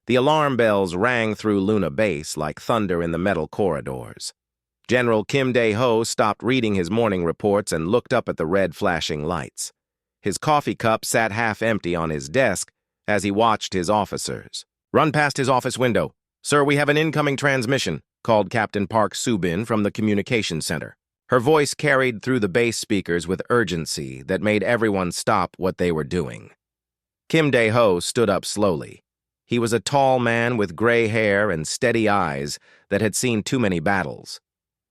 The alarm bells rang through Luna Base like thunder in the metal corridors. General Kim Dae-ho stopped reading his morning reports and looked up at the red flashing lights. His coffee cup sat half empty on his desk as he watched his officers. "Run past his office window. Sir, we have an incoming transmission," called Captain Park Soo-bin from the communications center. Her voice carried through the base speakers with urgency that made everyone stop what they were doing. Kim Dae-ho stood up slowly. He was a tall man with gray hair and steady eyes that had seen too many battles.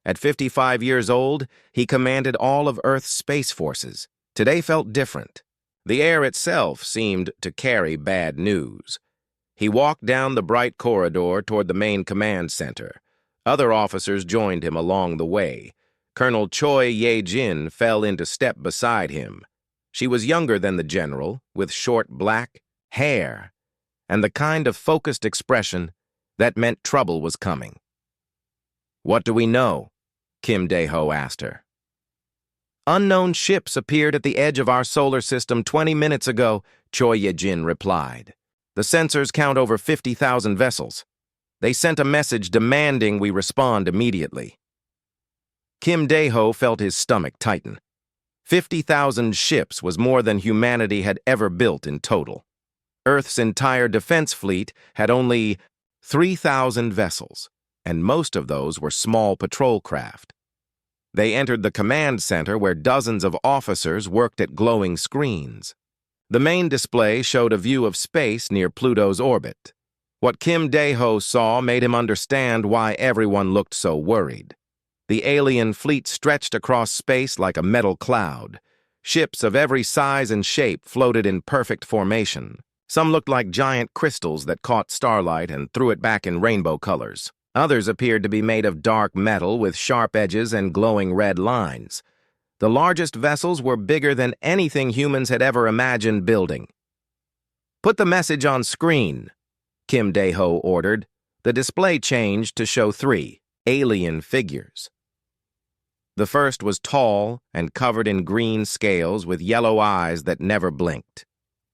At 55 years old, he commanded all of Earth's space forces. Today felt different. The air itself seemed to carry bad news. He walked down the bright corridor toward the main command center. Other officers joined him along the way. Colonel Choi Ye-jin fell into step beside him. She was younger than the general, with short black hair and the kind of focused expression that meant trouble was coming. "What do we know?" Kim Dae-ho asked her. "Unknown ships appeared at the edge of our solar system 20 minutes ago," Choi Ye-jin replied. "The sensors count over 50,000 vessels. They sent a message demanding we respond immediately." Kim Dae-ho felt his stomach tighten. 50,000 ships was more than humanity had ever built in total. Earth's entire defense fleet had only 3,000 vessels, and most of those were small patrol craft. They entered the command center where dozens of officers worked at glowing screens. The main display showed a view of space near Pluto's orbit. What Kim Dae-ho saw made him understand why everyone looked so worried. The alien fleet stretched across space like a metal cloud. Ships of every size and shape floated in perfect formation. Some looked like giant crystals that caught starlight and threw it back in rainbow colors. Others appeared to be made of dark metal with sharp edges and glowing red lines. The largest vessels were bigger than anything humans had ever imagined building. "Put the message on screen," Kim Dae-ho ordered. The display changed to show 3 alien figures. The first was tall and covered in green scales with yellow eyes that never blinked.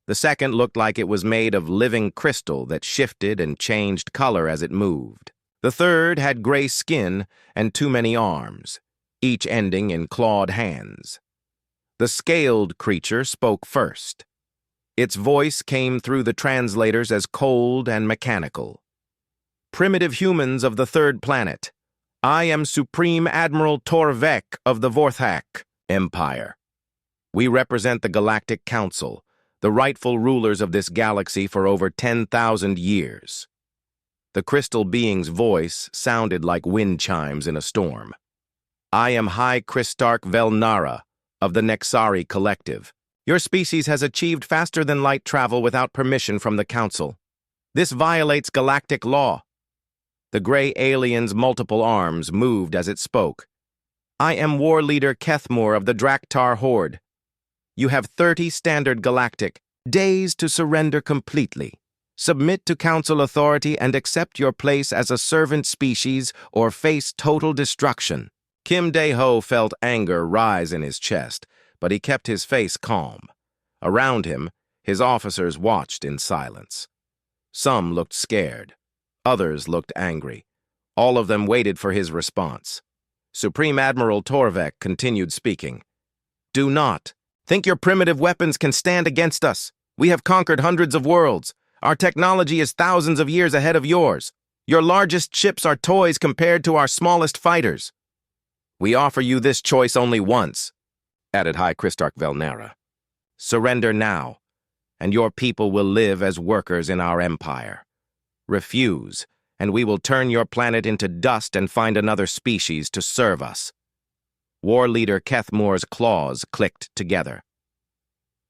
The second looked like it was made of living crystal that shifted and changed color as it moved. The third had gray skin and too many arms, each ending in clawed hands. The scaled creature spoke first. Its voice came through the translators as cold and mechanical. "Primitive humans of the third planet, I am Supreme Admiral Torvek of the Vorthak Empire. We represent the Galactic Council, the rightful rulers of this galaxy for over 10,000 years. The crystal being's voice sounded like wind chimes in a storm. "I am High Kristark Velnara of the Nexari Collective. Your species has achieved faster-than-light travel without permission from the Council. This violates galactic law." The gray alien's multiple arms moved as it spoke. "I am War Leader Kethmore of the Draktar Horde. You have 30 standard galactic days to surrender completely. Submit to Council authority and accept your place as a servant species or face total destruction." Kim Dae-ho felt anger rise in his chest, but he kept his face calm. Around him, his officers watched in silence. Some looked scared. Others looked angry. All of them waited for his response. Supreme Admiral Torvek continued speaking. "Do not think your primitive weapons can stand against us. We have conquered hundreds of worlds. Our technology is thousands of years ahead of yours. Your largest ships are toys compared to our smallest fighters. We offer you this choice only once," added High Kristark Velnara. "Surrender now, and your people will live as workers in our empire. Refuse, and we will turn your planet into dust and find another species to serve us." War Leader Kethmore's claws clicked together.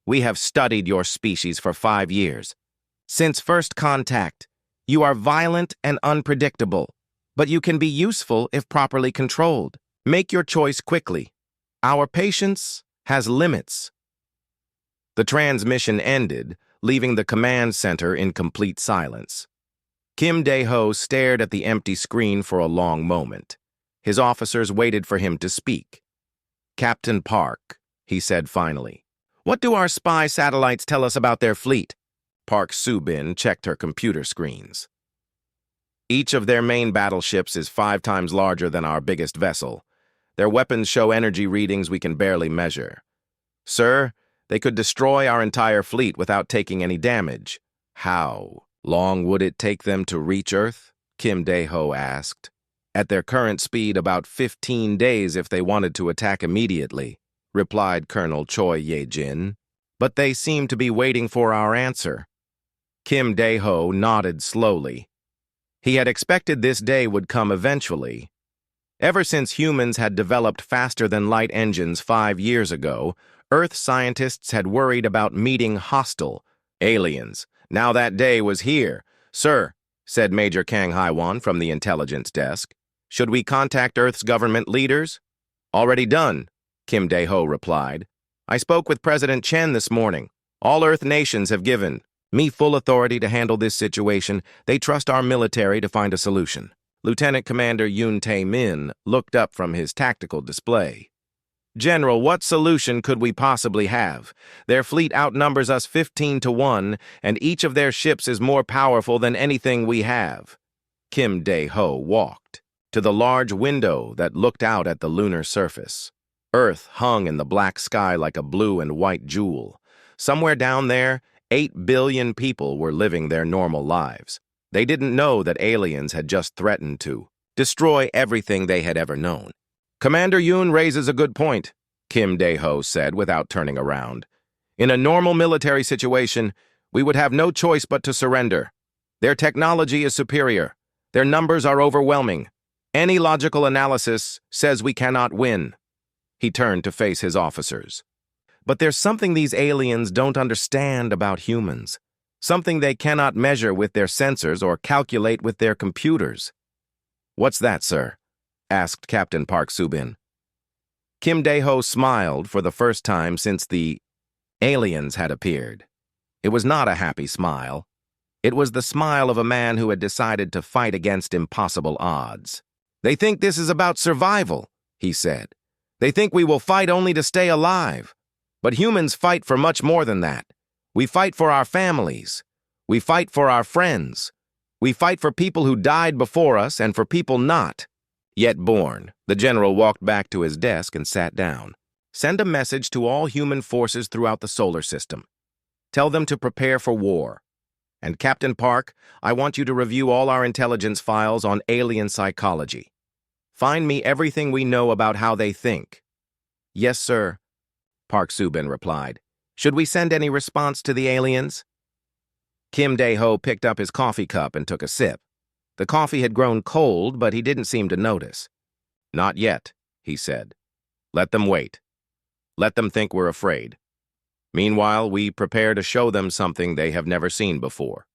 "We have studied your species for 5 years. Since first contact, you are violent and unpredictable, but you can be useful if properly controlled. Make your choice quickly. Our patience has limits." The transmission ended, leaving the command center in complete silence. Kim Dae-ho stared at the empty screen for a long moment. His officers waited for him to speak. "Captain Park," he said finally, "what do our spy satellites tell us about their fleet?" Park Soo-bin checked her computer screens. Each of their main battleships is 5 times larger than our biggest vessel. Their weapons show energy readings we can barely measure. Sir, they could destroy our entire fleet without taking any damage. How long would it take them to reach Earth? Kim Dae-ho asked. At their current speed, about 15 days if they wanted to attack immediately, replied Colonel Choi Ye-jin. But they seem to be waiting for our answer. Kim Dae-ho nodded slowly. He had expected this day would come eventually. Ever since humans had developed faster-than-light engines 5 years ago, Earth scientists had worried about meeting hostile aliens. Now that day was here. Sir, said Major Kang Haiwan from the intelligence desk, should we contact Earth's government leaders? Already done, Kim Dae-ho replied. I spoke with President Chen this morning. All Earth nations have given me full authority to handle this situation. They trust our military to find a solution. Lieutenant Commander Yoon Tae-min looked up from his tactical display. General, what solution could we possibly have? Their fleet outnumbers us 15 to 1, and each of their ships is more powerful than anything we have. Kim Dae-ho walked to the large window that looked out at the lunar surface. Earth hung in the black sky like a blue and white jewel. Somewhere down there, 8 billion people were living their normal lives. They didn't know that aliens had just threatened to destroy everything they had ever known. Commander Yoon raises a good point, Kim Dae-ho said without turning around. In a normal military situation, we would have no choice but to surrender. Their technology is superior. Their numbers are overwhelming. Any logical analysis says we cannot win. He turned to face his officers. But there's something these aliens don't understand about humans. Something they cannot measure with their sensors or calculate with their computers. What's that, sir? Asked Captain Park Soo-bin. Kim Dae-ho smiled for the first time since the aliens had appeared. It was not a happy smile. It was the smile of a man who had decided to fight against impossible odds. They think this is about survival, he said. They think we will fight only to stay alive. But humans fight for much more than that. We fight for our families. We fight for our friends. We fight for people who died before us and for people not yet born. The general walked back to his desk and sat down. Send a message to all human forces throughout the solar system. Tell them to prepare for war. And Captain Park, I want you to review all our intelligence files on alien psychology. Find me everything we know about how they think. Yes, sir, Park Soo-bin replied. Should we send any response to the aliens? Kim Dae-ho picked up his coffee cup and took a sip. The coffee had grown cold, but he didn't seem to notice. Not yet, he said. Let them wait. Let them think we're afraid. Meanwhile, we prepare to show them something they have never seen before.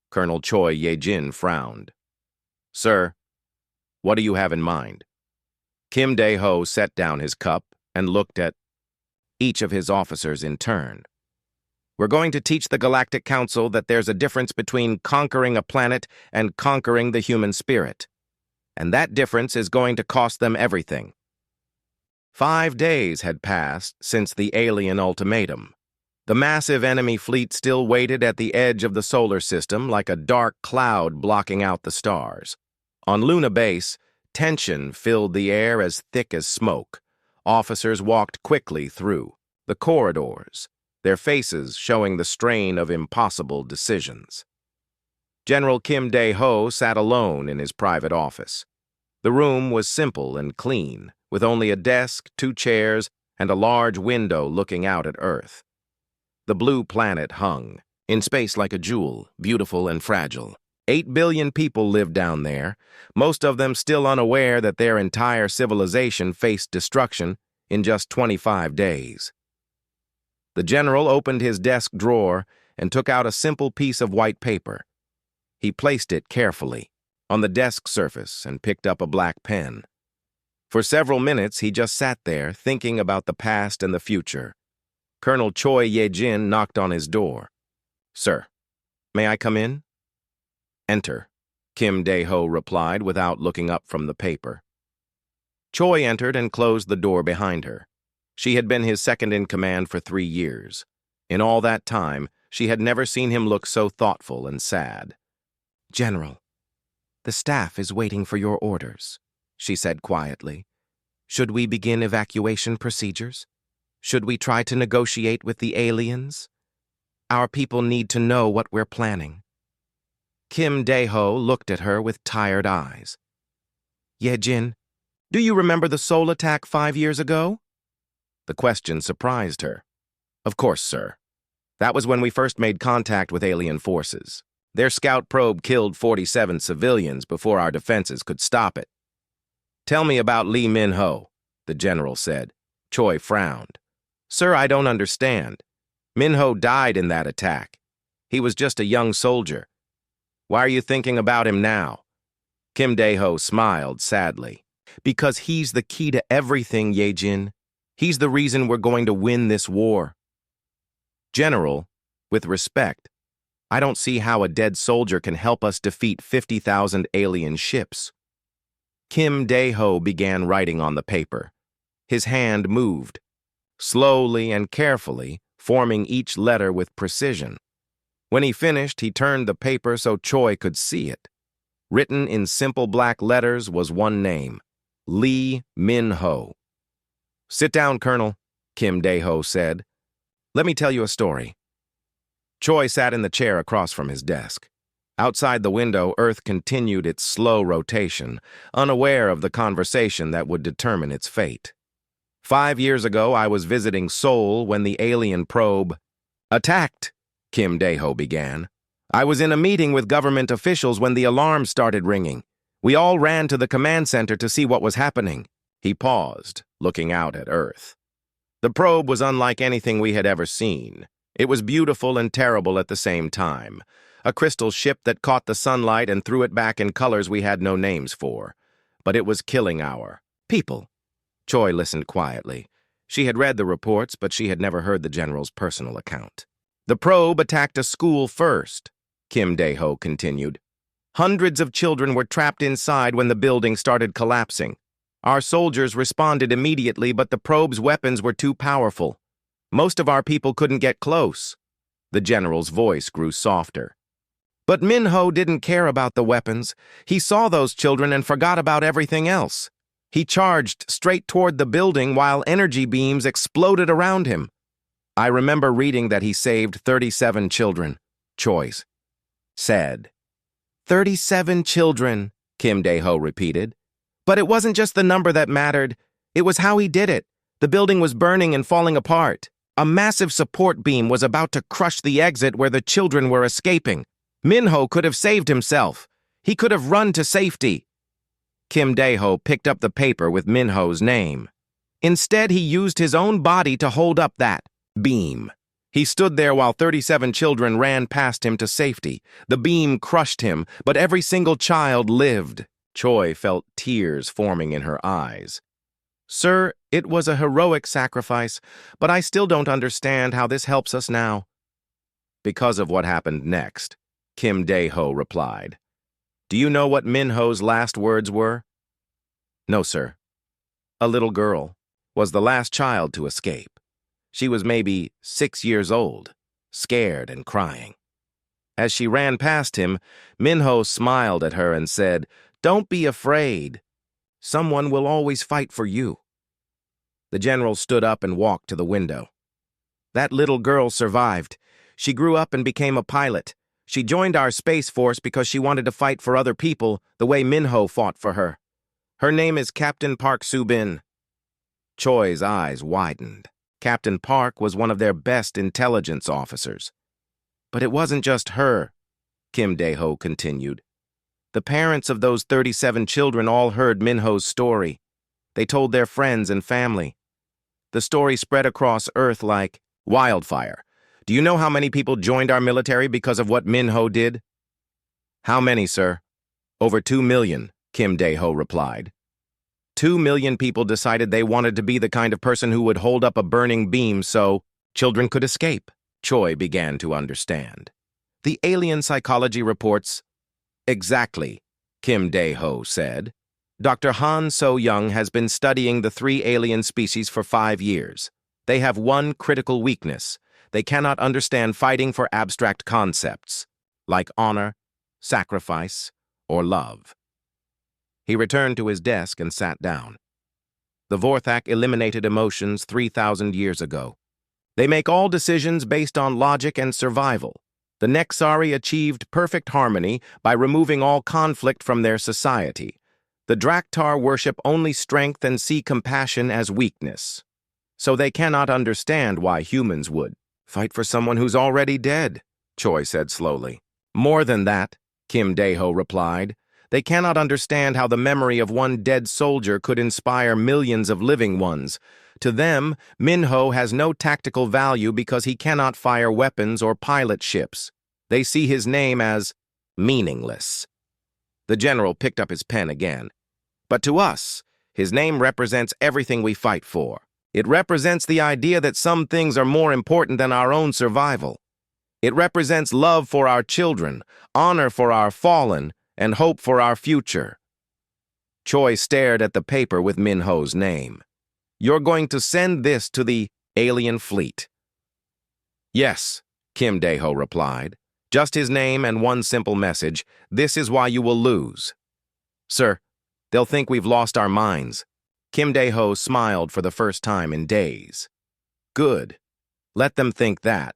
Colonel Choi Ye-jin frowned. Sir, what do you have in mind? Kim Dae-ho set down his cup and looked at each of his officers in turn. We're going to teach the Galactic Council that there's a difference between conquering a planet and conquering the human spirit. And that difference is going to cost them everything. 5 days had passed since the alien ultimatum. The massive enemy fleet still waited at the edge of the solar system like a dark cloud blocking out the stars. On Luna Base, tension filled the air as thick as smoke. Officers walked quickly through the corridors, their faces showing the strain of impossible decisions. General Kim Dae-ho sat alone in his private office. The room was simple and clean, with only a desk, 2 chairs, and a large window looking out at Earth. The blue planet hung in space like a jewel, beautiful and fragile. 8 billion people lived down there, most of them still unaware that their entire civilization faced destruction in just 25 days. The general opened his desk drawer and took out a simple piece of white paper. He placed it carefully on the desk surface and picked up a black pen. For several minutes, he just sat there, thinking about the past and the future. Colonel Choi Ye-jin knocked on his door. Sir, may I come in? Enter, Kim Dae-ho replied without looking up from the paper. Choi entered and closed the door behind her. She had been his second-in-command for 3 years. In all that time, She had never seen him look so thoughtful and sad. "General, the staff is waiting for your orders," she said quietly. "Should we begin evacuation procedures? Should we try to negotiate with the aliens? Our people need to know what we're planning." Kim Dae-ho looked at her with tired eyes. "Ye-jin, do you remember the Seoul attack 5 years ago?" The question surprised her. "Of course, sir. That was when we first made contact with alien forces. Their scout probe killed 47 civilians before our defenses could stop it." "Tell me about Lee Min-ho," the general said. Choi frowned. "Sir, I don't understand. Min-ho died in that attack. He was just a young soldier. Why are you thinking about him now?" Kim Dae-ho smiled sadly. "Because he's the key to everything, Ye-jin. He's the reason we're going to win this war." "General, with respect, I don't see how a dead soldier can help us defeat 50,000 alien ships." Kim Dae-ho began writing on the paper. His hand moved, slowly and carefully, forming each letter with precision. When he finished, he turned the paper so Choi could see it. Written in simple black letters was one name, Lee Min-ho. "Sit down, Colonel," Kim Dae-ho said. "Let me tell you a story." Choi sat in the chair across from his desk. Outside the window, Earth continued its slow rotation, unaware of the conversation that would determine its fate. 5 years ago, I was visiting Seoul when the alien probe attacked, Kim Dae-ho began. "I was in a meeting with government officials when the alarm started ringing. We all ran to the command center to see what was happening." He paused, looking out at Earth. "The probe was unlike anything we had ever seen. It was beautiful and terrible at the same time. A crystal ship that caught the sunlight and threw it back in colors we had no names for. But it was killing our people." Choi listened quietly. She had read the reports, but she had never heard the general's personal account. "The probe attacked a school first," Kim Dae-ho continued. "Hundreds of children were trapped inside when the building started collapsing. Our soldiers responded immediately, but the probe's weapons were too powerful. Most of our people couldn't get close." The general's voice grew softer. "But Min-ho didn't care about the weapons. He saw those children and forgot about everything else. He charged straight toward the building while energy beams exploded around him. I remember reading that he saved 37 children," Choi said. 37 children, Kim Dae-ho repeated. "But it wasn't just the number that mattered. It was how he did it. The building was burning and falling apart. A massive support beam was about to crush the exit where the children were escaping. Min-ho could have saved himself. He could have run to safety." Kim Dae-ho picked up the paper with Min-ho's name. "Instead, he used his own body to hold up that beam. He stood there while 37 children ran past him to safety. The beam crushed him, but every single child lived." Choi felt tears forming in her eyes. "Sir, it was a heroic sacrifice, but I still don't understand how this helps us now." "Because of what happened next," Kim Dae-ho replied. "Do you know what Min-ho's last words were?" "No, sir." "A little girl was the last child to escape. She was maybe 6 years old, scared and crying. As she ran past him, Min-ho smiled at her and said, 'Don't be afraid. Someone will always fight for you.'" The general stood up and walked to the window. "That little girl survived. She grew up and became a pilot. She joined our Space Force because she wanted to fight for other people the way Min-ho fought for her. Her name is Captain Park Soo-bin." Choi's eyes widened. Captain Park was one of their best intelligence officers. "But it wasn't just her," Kim Dae-ho continued. "The parents of those 37 children all heard Min-ho's story. They told their friends and family. The story spread across Earth like wildfire. Do you know how many people joined our military because of what Min-ho did?" "How many, sir?" "Over 2 million, Kim Dae-ho replied. 2 million people decided they wanted to be the kind of person who would hold up a burning beam so children could escape." Choi began to understand. "The alien psychology reports—" "Exactly," Kim Dae-ho said. "Dr. Han So-young has been studying the 3 alien species for 5 years. They have one critical weakness. They cannot understand fighting for abstract concepts, like honor, sacrifice, or love. He returned to his desk and sat down. The Vorthak eliminated emotions 3,000 years ago. They make all decisions based on logic and survival. The Nexari achieved perfect harmony by removing all conflict from their society. The Draktar worship only strength and see compassion as weakness. So they cannot understand why humans would fight for someone who's already dead, Choi said slowly. More than that, Kim Dae-ho replied. They cannot understand how the memory of one dead soldier could inspire millions of living ones. To them, Min-ho has no tactical value because he cannot fire weapons or pilot ships. They see his name as meaningless. The general picked up his pen again. But to us, his name represents everything we fight for. It represents the idea that some things are more important than our own survival. It represents love for our children, honor for our fallen, and hope for our future. Choi stared at the paper with Min-ho's name. You're going to send this to the alien fleet. Yes, Kim Dae-ho replied. Just his name and one simple message. This is why you will lose. Sir, they'll think we've lost our minds. Kim Dae-ho smiled for the first time in days. Good. Let them think that.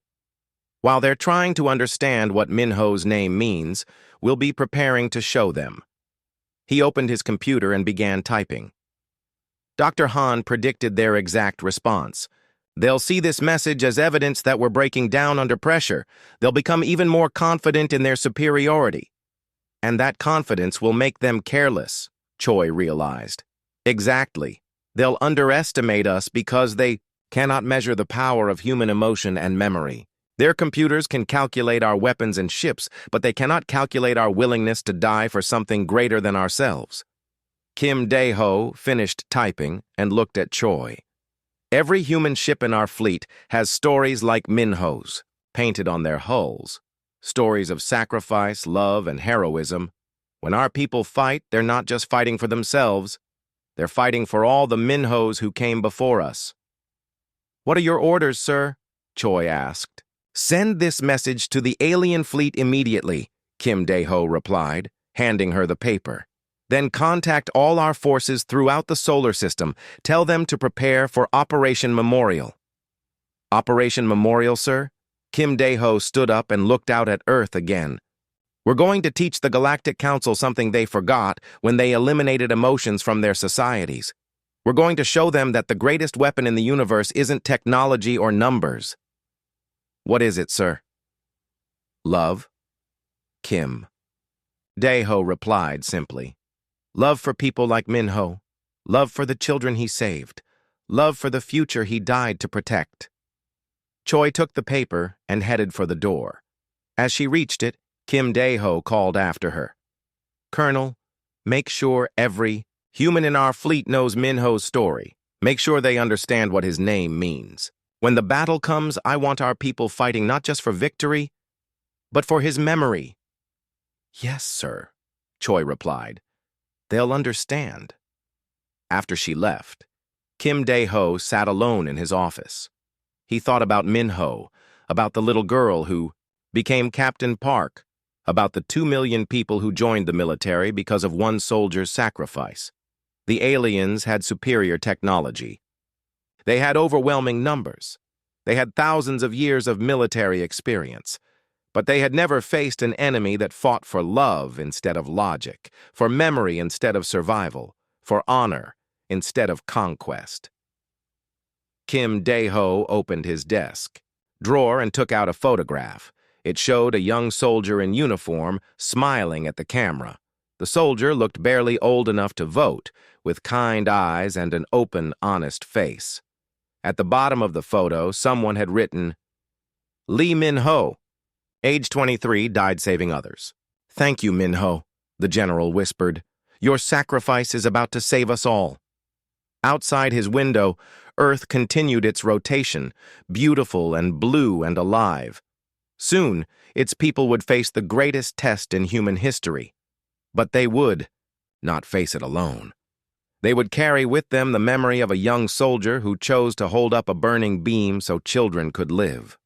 While they're trying to understand what Min-ho's name means, we'll be preparing to show them. He opened his computer and began typing. Dr. Han predicted their exact response. They'll see this message as evidence that we're breaking down under pressure. They'll become even more confident in their superiority. And that confidence will make them careless, Choi realized. Exactly. They'll underestimate us because they cannot measure the power of human emotion and memory. Their computers can calculate our weapons and ships, but they cannot calculate our willingness to die for something greater than ourselves. Kim Dae-ho finished typing and looked at Choi. Every human ship in our fleet has stories like Min-ho's, painted on their hulls. Stories of sacrifice, love, and heroism. When our people fight, they're not just fighting for themselves. They're fighting for all the Min-ho's who came before us. What are your orders, sir? Choi asked. Send this message to the alien fleet immediately, Kim Dae-ho replied, handing her the paper. Then contact all our forces throughout the solar system. Tell them to prepare for Operation Memorial. Operation Memorial, sir? Kim Dae-ho stood up and looked out at Earth again. We're going to teach the Galactic Council something they forgot when they eliminated emotions from their societies. We're going to show them that the greatest weapon in the universe isn't technology or numbers. What is it, sir? Love? Kim. Dae-ho replied simply. Love for people like Min-ho. Love for the children he saved. Love for the future he died to protect. Choi took the paper and headed for the door. As she reached it, Kim Dae-ho called after her. Colonel, make sure every human in our fleet knows Min-ho's story. Make sure they understand what his name means. When the battle comes, I want our people fighting not just for victory, but for his memory. Yes, sir, Choi replied. They'll understand. After she left, Kim Dae-ho sat alone in his office. He thought about Min-ho, about the little girl who became Captain Park, about the 2 million people who joined the military because of one soldier's sacrifice. The aliens had superior technology. They had overwhelming numbers. They had thousands of years of military experience. But they had never faced an enemy that fought for love instead of logic, for memory instead of survival, for honor instead of conquest. Kim Dae-ho opened his desk drawer and took out a photograph. It showed a young soldier in uniform smiling at the camera. The soldier looked barely old enough to vote, with kind eyes and an open, honest face. At the bottom of the photo, someone had written, Lee Min-ho, age 23, died saving others. Thank you, Min-ho, the general whispered. Your sacrifice is about to save us all. Outside his window, Earth continued its rotation, beautiful and blue and alive. Soon, its people would face the greatest test in human history. But they would not face it alone. They would carry with them the memory of a young soldier who chose to hold up a burning beam so children could live.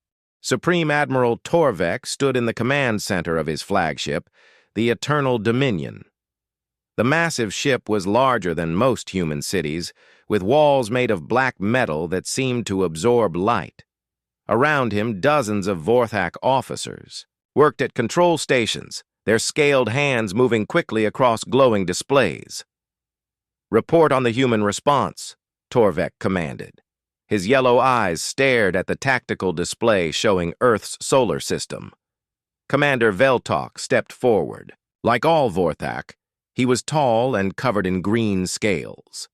Supreme Admiral Torvek stood in the command center of his flagship, the Eternal Dominion. The massive ship was larger than most human cities, with walls made of black metal that seemed to absorb light. Around him, dozens of Vorthak officers worked at control stations, their scaled hands moving quickly across glowing displays. "Report on the human response," Torvek commanded. His yellow eyes stared at the tactical display showing Earth's solar system. Commander Veltok stepped forward. Like all Vorthak, he was tall and covered in green scales.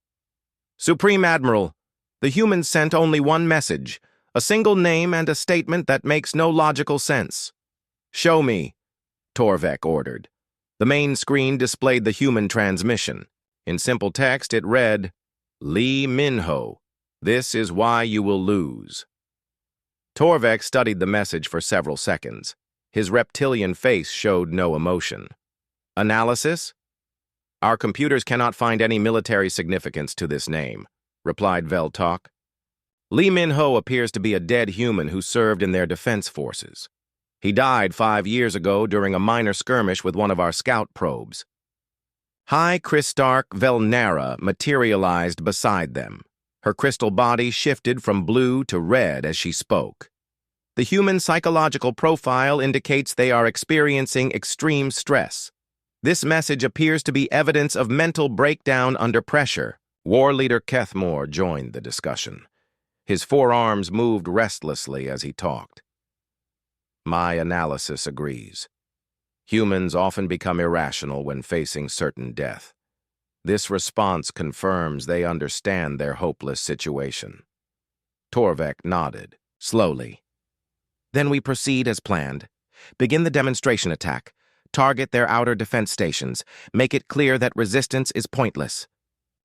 "Supreme Admiral, the humans sent only one message, a single name and a statement that makes no logical sense." "Show me," Torvek ordered. The main screen displayed the human transmission. In simple text, it read, "Lee Minho, this is why you will lose." Torvek studied the message for several seconds. His reptilian face showed no emotion. "Analysis? Our computers cannot find any military significance to this name," replied Veltok. "Lee Minho appears to be a dead human who served in their defense forces. He died 5 years ago during a minor skirmish with one of our scout probes." High Christarch Velnara materialized beside them. Her crystal body shifted from blue to red as she spoke. "The human psychological profile indicates they are experiencing extreme stress. This message appears to be evidence of mental breakdown under pressure." War leader Kethmore joined the discussion. His forearms moved restlessly as he talked. "My analysis agrees. Humans often become irrational when facing certain death. This response confirms they understand their hopeless situation." Torvek nodded, slowly. "Then we proceed as planned. Begin the demonstration attack. Target their outer defense stations. Make it clear that resistance is pointless."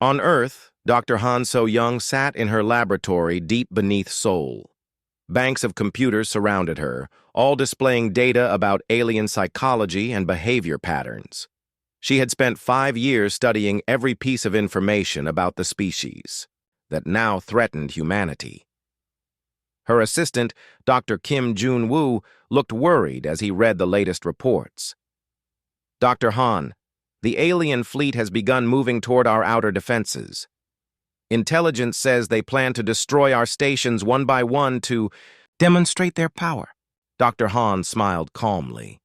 On Earth, Dr. Han So-young sat in her laboratory deep beneath Sol. Banks of computers surrounded her, all displaying data about alien psychology and behavior patterns. She had spent 5 years studying every piece of information about the species that now threatened humanity. Her assistant, Dr. Kim Jun-woo, looked worried as he read the latest reports. "Dr. Han, the alien fleet has begun moving toward our outer defenses. Intelligence says they plan to destroy our stations one by one to demonstrate their power." Dr. Han smiled calmly.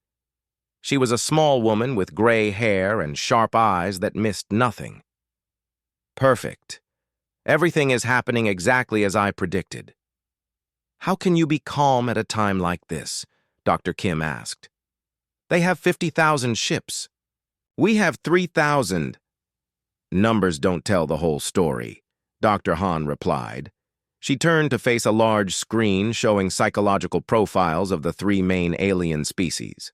She was a small woman with gray hair and sharp eyes that missed nothing. "Perfect. Everything is happening exactly as I predicted." "How can you be calm at a time like this?" Dr. Kim asked. "They have 50,000 ships. We have 3,000. "Numbers don't tell the whole story," Dr. Han replied. She turned to face a large screen showing psychological profiles of the 3 main alien species.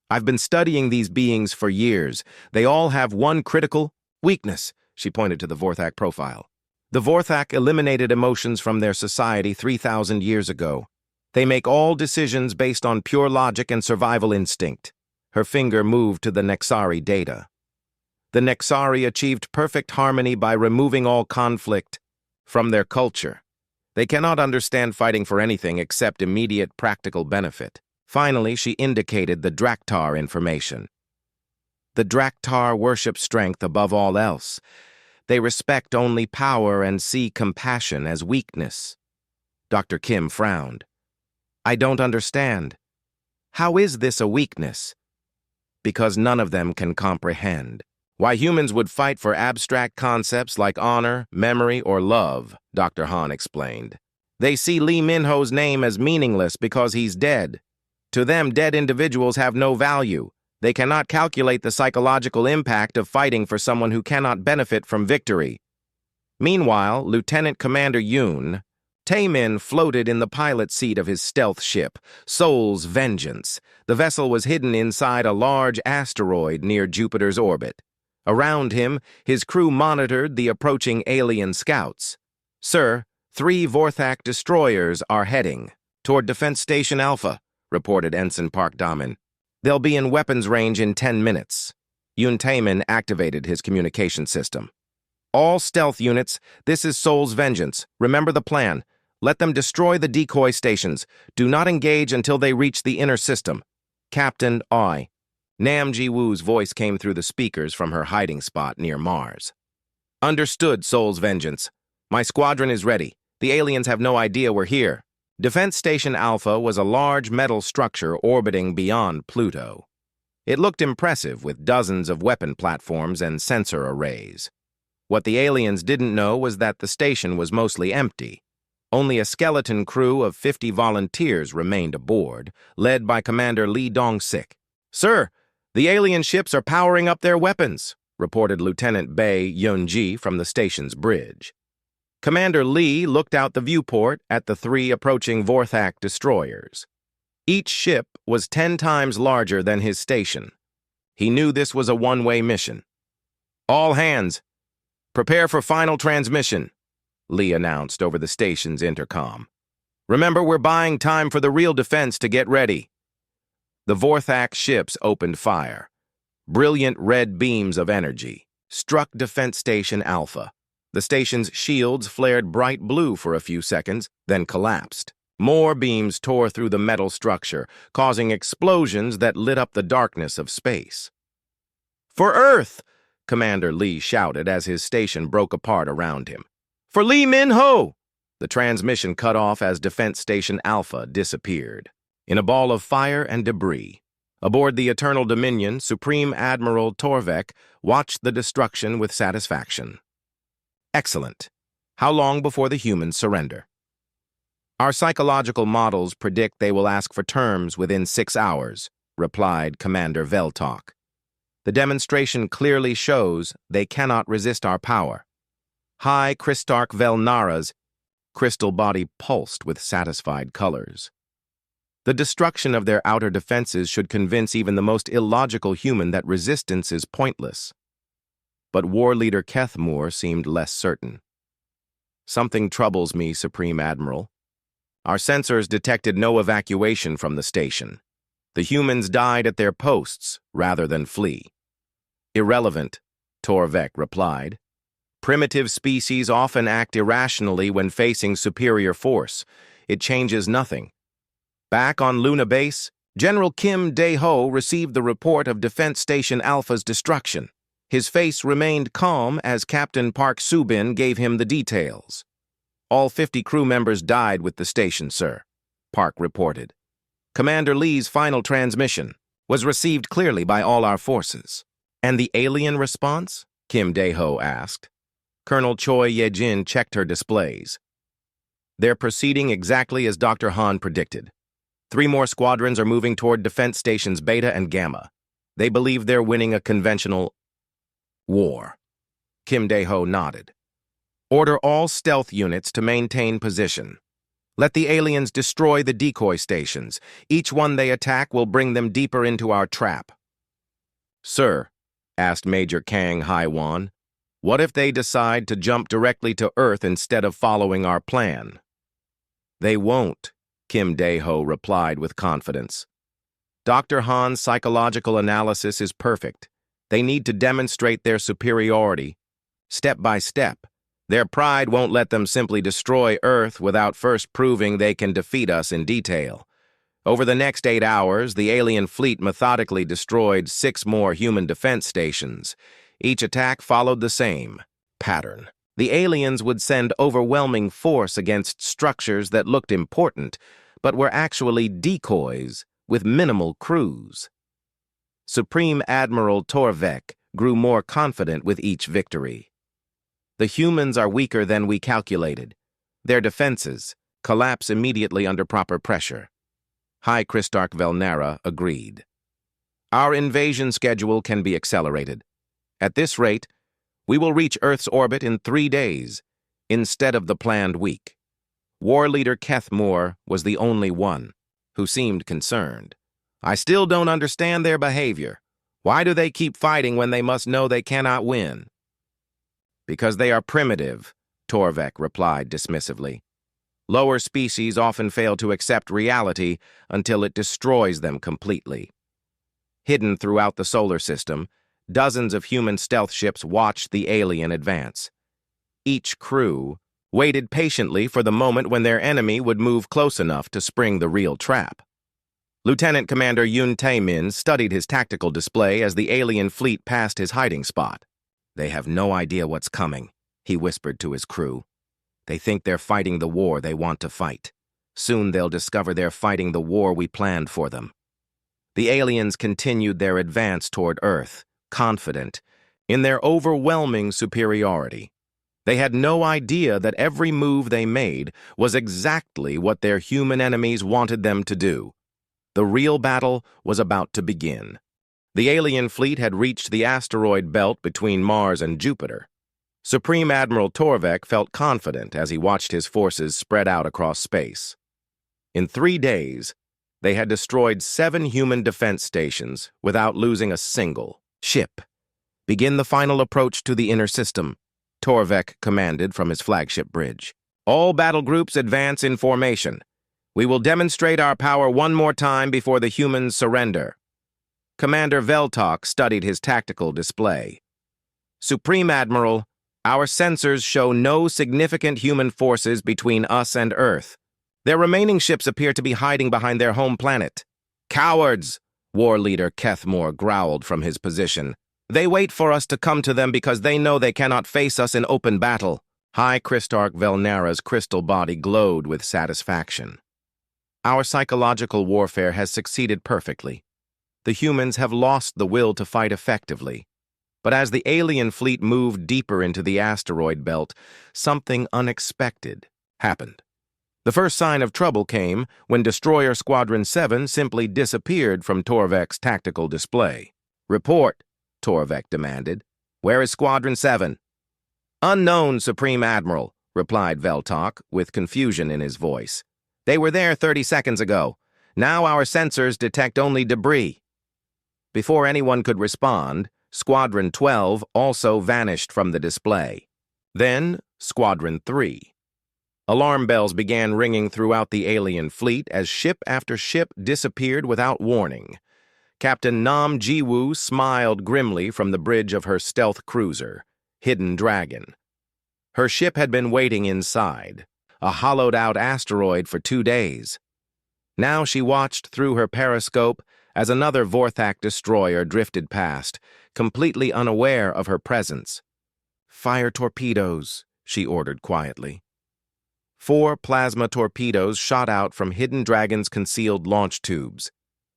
"I've been studying these beings for years. They all have one critical weakness," she pointed to the Vorthak profile. "The Vorthak eliminated emotions from their society 3,000 years ago. They make all decisions based on pure logic and survival instinct." Her finger moved to the Nexari data. "The Nexari achieved perfect harmony by removing all conflict from their culture. They cannot understand fighting for anything except immediate practical benefit." Finally, she indicated the Draktar information. "The Draktar worship strength above all else. They respect only power and see compassion as weakness." Dr. Kim frowned. "I don't understand. How is this a weakness?" "Because none of them can comprehend why humans would fight for abstract concepts like honor, memory, or love," Dr. Han explained. "They see Lee Minho's name as meaningless because he's dead. To them, dead individuals have no value. They cannot calculate the psychological impact of fighting for someone who cannot benefit from victory." Meanwhile, Lieutenant Commander Yoon Taemin floated in the pilot seat of his stealth ship, Sol's Vengeance. The vessel was hidden inside a large asteroid near Jupiter's orbit. Around him, his crew monitored the approaching alien scouts. "Sir, 3 Vorthak destroyers are heading toward Defense Station Alpha," reported Ensign Park Damin. "They'll be in weapons range in 10 minutes. Yoon Taemin activated his communication system. "All stealth units, this is Sol's Vengeance. Remember the plan. Let them destroy the decoy stations. Do not engage until they reach the inner system. Captain I. Nam Ji-woo's voice came through the speakers from her hiding spot near Mars. Understood, Soul's Vengeance. My squadron is ready. The aliens have no idea we're here. Defense Station Alpha was a large metal structure orbiting beyond Pluto. It looked impressive with dozens of weapon platforms and sensor arrays. What the aliens didn't know was that the station was mostly empty. Only a skeleton crew of 50 volunteers remained aboard, led by Commander Lee Dong-sik. "Sir, the alien ships are powering up their weapons," reported Lieutenant Bae Yun-ji from the station's bridge. Commander Lee looked out the viewport at the 3 approaching Vorthak destroyers. Each ship was 10 times larger than his station. He knew this was a one-way mission. "All hands, prepare for final transmission," Lee announced over the station's intercom. "Remember, we're buying time for the real defense to get ready." The Vorthak ships opened fire. Brilliant red beams of energy struck Defense Station Alpha. The station's shields flared bright blue for a few seconds, then collapsed. More beams tore through the metal structure, causing explosions that lit up the darkness of space. "For Earth!" Commander Lee shouted as his station broke apart around him. "For Lee Min-ho!" The transmission cut off as Defense Station Alpha disappeared in a ball of fire and debris. Aboard the Eternal Dominion, Supreme Admiral Torvek watched the destruction with satisfaction. "Excellent. How long before the humans surrender?" "Our psychological models predict they will ask for terms within 6 hours," replied Commander Veltok. "The demonstration clearly shows they cannot resist our power." High Kristark Velnara's crystal body pulsed with satisfied colors. The destruction of their outer defenses should convince even the most illogical human that resistance is pointless. But War Leader Kethmoor seemed less certain. "Something troubles me, Supreme Admiral. Our sensors detected no evacuation from the station. The humans died at their posts rather than flee." "Irrelevant," Torvek replied. "Primitive species often act irrationally when facing superior force. It changes nothing." Back on Luna Base, General Kim Dae-ho received the report of Defense Station Alpha's destruction. His face remained calm as Captain Park Soo-bin gave him the details. "All 50 crew members died with the station, sir," Park reported. "Commander Lee's final transmission was received clearly by all our forces." "And the alien response?" Kim Dae-ho asked. Colonel Choi Ye-jin checked her displays. "They're proceeding exactly as Dr. Han predicted. 3 more squadrons are moving toward defense stations Beta and Gamma. They believe they're winning a conventional war." Kim Dae-ho nodded. "Order all stealth units to maintain position. Let the aliens destroy the decoy stations. Each one they attack will bring them deeper into our trap." "Sir," asked Major Kang Haiwan, "what if they decide to jump directly to Earth instead of following our plan?" "They won't," Kim Dae-ho replied with confidence. "Dr. Han's psychological analysis is perfect. They need to demonstrate their superiority, step by step. Their pride won't let them simply destroy Earth without first proving they can defeat us in detail. Over the next 8 hours, the alien fleet methodically destroyed 6 more human defense stations. Each attack followed the same pattern. The aliens would send overwhelming force against structures that looked important, but were actually decoys with minimal crews. Supreme Admiral Torvek grew more confident with each victory. "The humans are weaker than we calculated. Their defenses collapse immediately under proper pressure." High Kristark Velnara agreed. "Our invasion schedule can be accelerated. At this rate, we will reach Earth's orbit in 3 days, instead of the planned week." War Leader Kethmoor was the only one who seemed concerned. "I still don't understand their behavior. Why do they keep fighting when they must know they cannot win?" "Because they are primitive," Torvek replied dismissively. "Lower species often fail to accept reality until it destroys them completely." Hidden throughout the solar system, dozens of human stealth ships watched the alien advance. Each crew waited patiently for the moment when their enemy would move close enough to spring the real trap. Lieutenant Commander Min studied his tactical display as the alien fleet passed his hiding spot. "They have no idea what's coming," he whispered to his crew. "They think they're fighting the war they want to fight. Soon they'll discover they're fighting the war we planned for them." The aliens continued their advance toward Earth, confident in their overwhelming superiority. They had no idea that every move they made was exactly what their human enemies wanted them to do. The real battle was about to begin. The alien fleet had reached the asteroid belt between Mars and Jupiter. Supreme Admiral Torvek felt confident as he watched his forces spread out across space. In 3 days, they had destroyed 7 human defense stations without losing a single ship. "Begin the final approach to the inner system," Torvek commanded from his flagship bridge. "All battle groups advance in formation. We will demonstrate our power one more time before the humans surrender." Commander Veltok studied his tactical display. "Supreme Admiral, our sensors show no significant human forces between us and Earth. Their remaining ships appear to be hiding behind their home planet." "Cowards!" War Leader Kethmore growled from his position. "They wait for us to come to them because they know they cannot face us in open battle." High Christarch Velnara's crystal body glowed with satisfaction. "Our psychological warfare has succeeded perfectly. The humans have lost the will to fight effectively. But as the alien fleet moved deeper into the asteroid belt, something unexpected happened. The first sign of trouble came when Destroyer Squadron 7 simply disappeared from Torvek's tactical display. "Report," Torvek demanded. "Where is Squadron 7? "Unknown, Supreme Admiral," replied Veltok, with confusion in his voice. "They were there 30 seconds ago. Now our sensors detect only debris." Before anyone could respond, Squadron 12 also vanished from the display. Then, Squadron 3. Alarm bells began ringing throughout the alien fleet as ship after ship disappeared without warning. Captain Nam Jiwoo smiled grimly from the bridge of her stealth cruiser, Hidden Dragon. Her ship had been waiting inside, a hollowed-out asteroid, for 2 days. Now she watched through her periscope as another Vorthak destroyer drifted past, completely unaware of her presence. "Fire torpedoes," she ordered quietly. 4 plasma torpedoes shot out from Hidden Dragon's concealed launch tubes.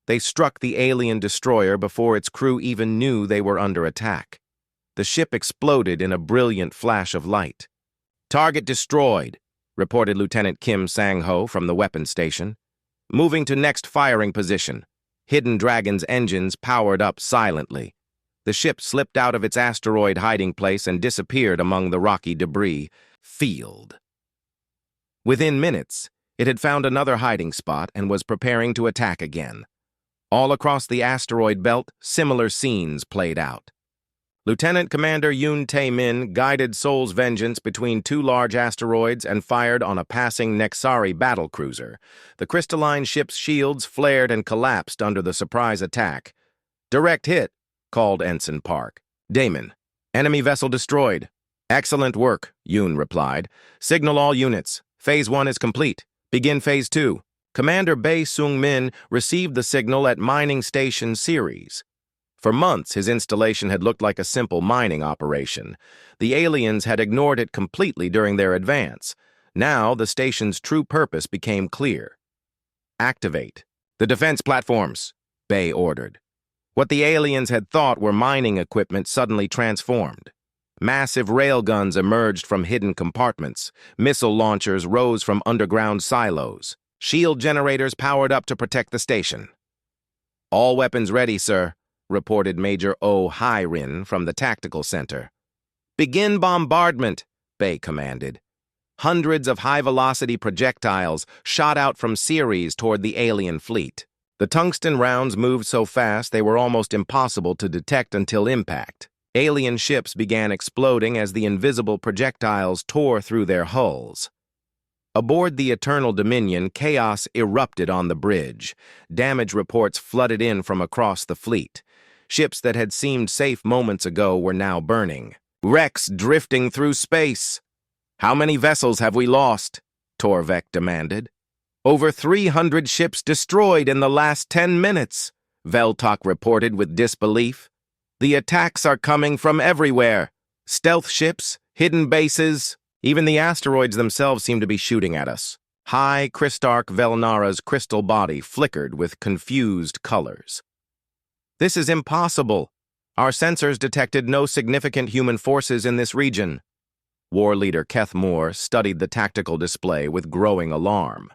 They struck the alien destroyer before its crew even knew they were under attack. The ship exploded in a brilliant flash of light. "Target destroyed," reported Lieutenant Kim Sang-ho from the weapons station. "Moving to next firing position." Hidden Dragon's engines powered up silently. The ship slipped out of its asteroid hiding place and disappeared among the rocky debris field. Within minutes, it had found another hiding spot and was preparing to attack again. All across the asteroid belt, similar scenes played out. Lieutenant Commander Min guided Seoul's vengeance between 2 large asteroids and fired on a passing Nexari battlecruiser. The crystalline ship's shields flared and collapsed under the surprise attack. "Direct hit," called Ensign Park. "Damon, enemy vessel destroyed." "Excellent work," Yoon replied. "Signal all units. Phase 1 is complete. Begin Phase 2. Commander Bae Sung-min received the signal at Mining Station Series. For months, his installation had looked like a simple mining operation. The aliens had ignored it completely during their advance. Now, the station's true purpose became clear. "Activate the defense platforms," Bae ordered. What the aliens had thought were mining equipment suddenly transformed. Massive railguns emerged from hidden compartments. Missile launchers rose from underground silos. Shield generators powered up to protect the station. "All weapons ready, sir," reported Major O. Hyrin from the tactical center. "Begin bombardment," Bae commanded. Hundreds of high-velocity projectiles shot out from Ceres toward the alien fleet. The tungsten rounds moved so fast they were almost impossible to detect until impact. Alien ships began exploding as the invisible projectiles tore through their hulls. Aboard the Eternal Dominion, chaos erupted on the bridge. Damage reports flooded in from across the fleet. Ships that had seemed safe moments ago were now burning. Wrecks drifting through space. How many vessels have we lost? Torvek demanded. Over 300 ships destroyed in the last 10 minutes, Veltok reported with disbelief. The attacks are coming from everywhere. Stealth ships, hidden bases, even the asteroids themselves seem to be shooting at us. High Christarch Velnara's crystal body flickered with confused colors. This is impossible. Our sensors detected no significant human forces in this region. War leader Keth Moore studied the tactical display with growing alarm.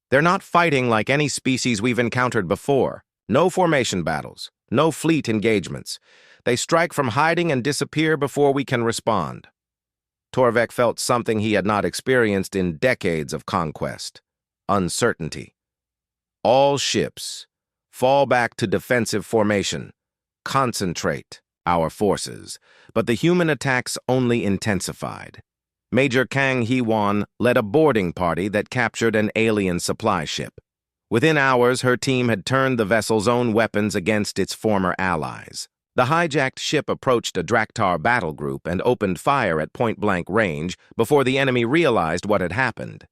They're not fighting like any species we've encountered before. No formation battles, no fleet engagements. They strike from hiding and disappear before we can respond. Torvek felt something he had not experienced in decades of conquest: uncertainty. All ships, fall back to defensive formation. Concentrate our forces. But the human attacks only intensified. Major Kang Hee-won led a boarding party that captured an alien supply ship. Within hours, her team had turned the vessel's own weapons against its former allies. The hijacked ship approached a Draktar battle group and opened fire at point-blank range before the enemy realized what had happened.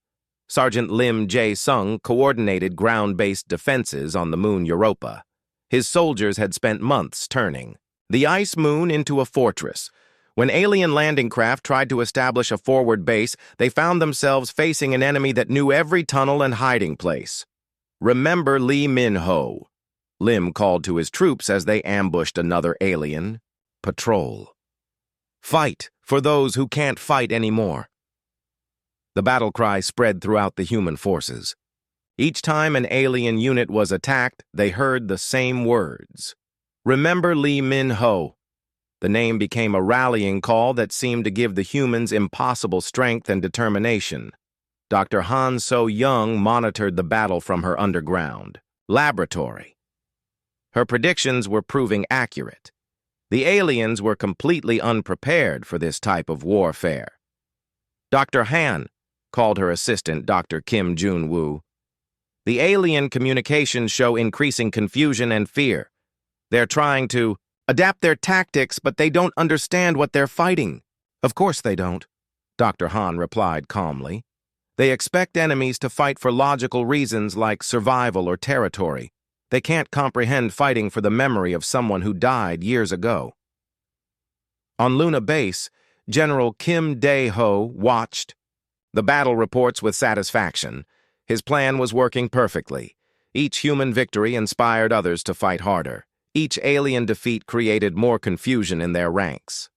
Sergeant Lim Jae-sung coordinated ground-based defenses on the moon Europa. His soldiers had spent months turning the ice moon into a fortress. When alien landing craft tried to establish a forward base, they found themselves facing an enemy that knew every tunnel and hiding place. Remember Lee Min-ho, Lim called to his troops as they ambushed another alien patrol. Fight for those who can't fight anymore. The battle cry spread throughout the human forces. Each time an alien unit was attacked, they heard the same words. Remember Lee Min-ho. The name became a rallying call that seemed to give the humans impossible strength and determination. Dr. Han So-young monitored the battle from her underground laboratory. Her predictions were proving accurate. The aliens were completely unprepared for this type of warfare. Dr. Han called her assistant, Dr. Kim Jun-woo. The alien communications show increasing confusion and fear. They're trying to adapt their tactics, but they don't understand what they're fighting. Of course they don't, Dr. Han replied calmly. They expect enemies to fight for logical reasons like survival or territory. They can't comprehend fighting for the memory of someone who died years ago. On Luna Base, General Kim Dae-ho watched the battle reports with satisfaction. His plan was working perfectly. Each human victory inspired others to fight harder. Each alien defeat created more confusion in their ranks.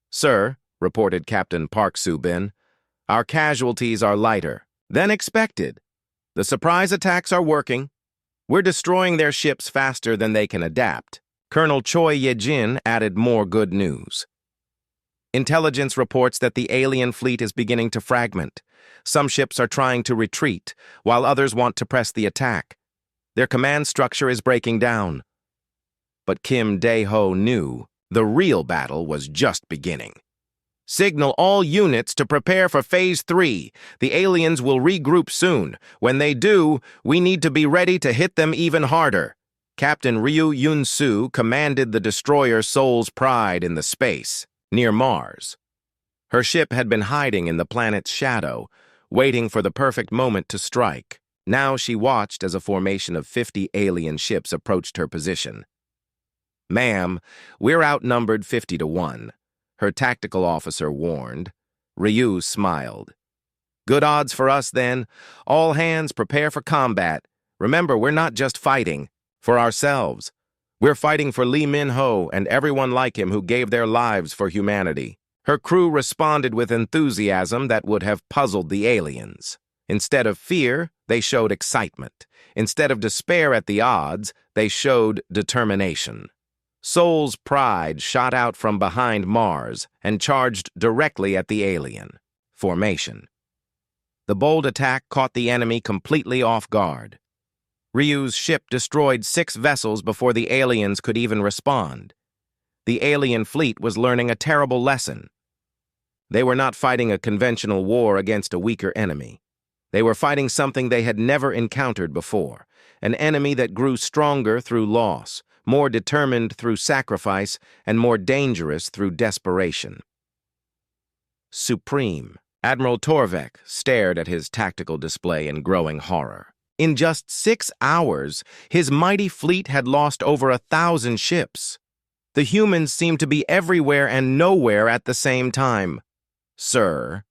Sir, reported Captain Park Soo-bin, our casualties are lighter than expected. The surprise attacks are working. We're destroying their ships faster than they can adapt. Colonel Choi Ye-jin added more good news. Intelligence reports that the alien fleet is beginning to fragment. Some ships are trying to retreat, while others want to press the attack. Their command structure is breaking down. But Kim Dae-ho knew the real battle was just beginning. Signal all units to prepare for Phase 3. The aliens will regroup soon. When they do, we need to be ready to hit them even harder. Captain Ryu Yun-soo commanded the destroyer Soul's Pride in the space, near Mars. Her ship had been hiding in the planet's shadow, waiting for the perfect moment to strike. Now she watched as a formation of 50 alien ships approached her position. Ma'am, we're outnumbered 50-1, her tactical officer warned. Ryu smiled. Good odds for us, then. All hands prepare for combat. Remember, we're not just fighting for ourselves. We're fighting for Lee Min-ho and everyone like him who gave their lives for humanity. Her crew responded with enthusiasm that would have puzzled the aliens. Instead of fear, they showed excitement. Instead of despair at the odds, they showed determination. Soul's Pride shot out from behind Mars and charged directly at the alien formation. The bold attack caught the enemy completely off guard. Ryu's ship destroyed 6 vessels before the aliens could even respond. The alien fleet was learning a terrible lesson. They were not fighting a conventional war against a weaker enemy. They were fighting something they had never encountered before, an enemy that grew stronger through loss, more determined through sacrifice, and more dangerous through desperation. Supreme, Admiral Torvek stared at his tactical display in growing horror. In just 6 hours, his mighty fleet had lost over 1,000 ships. The humans seemed to be everywhere and nowhere at the same time. "Sir,"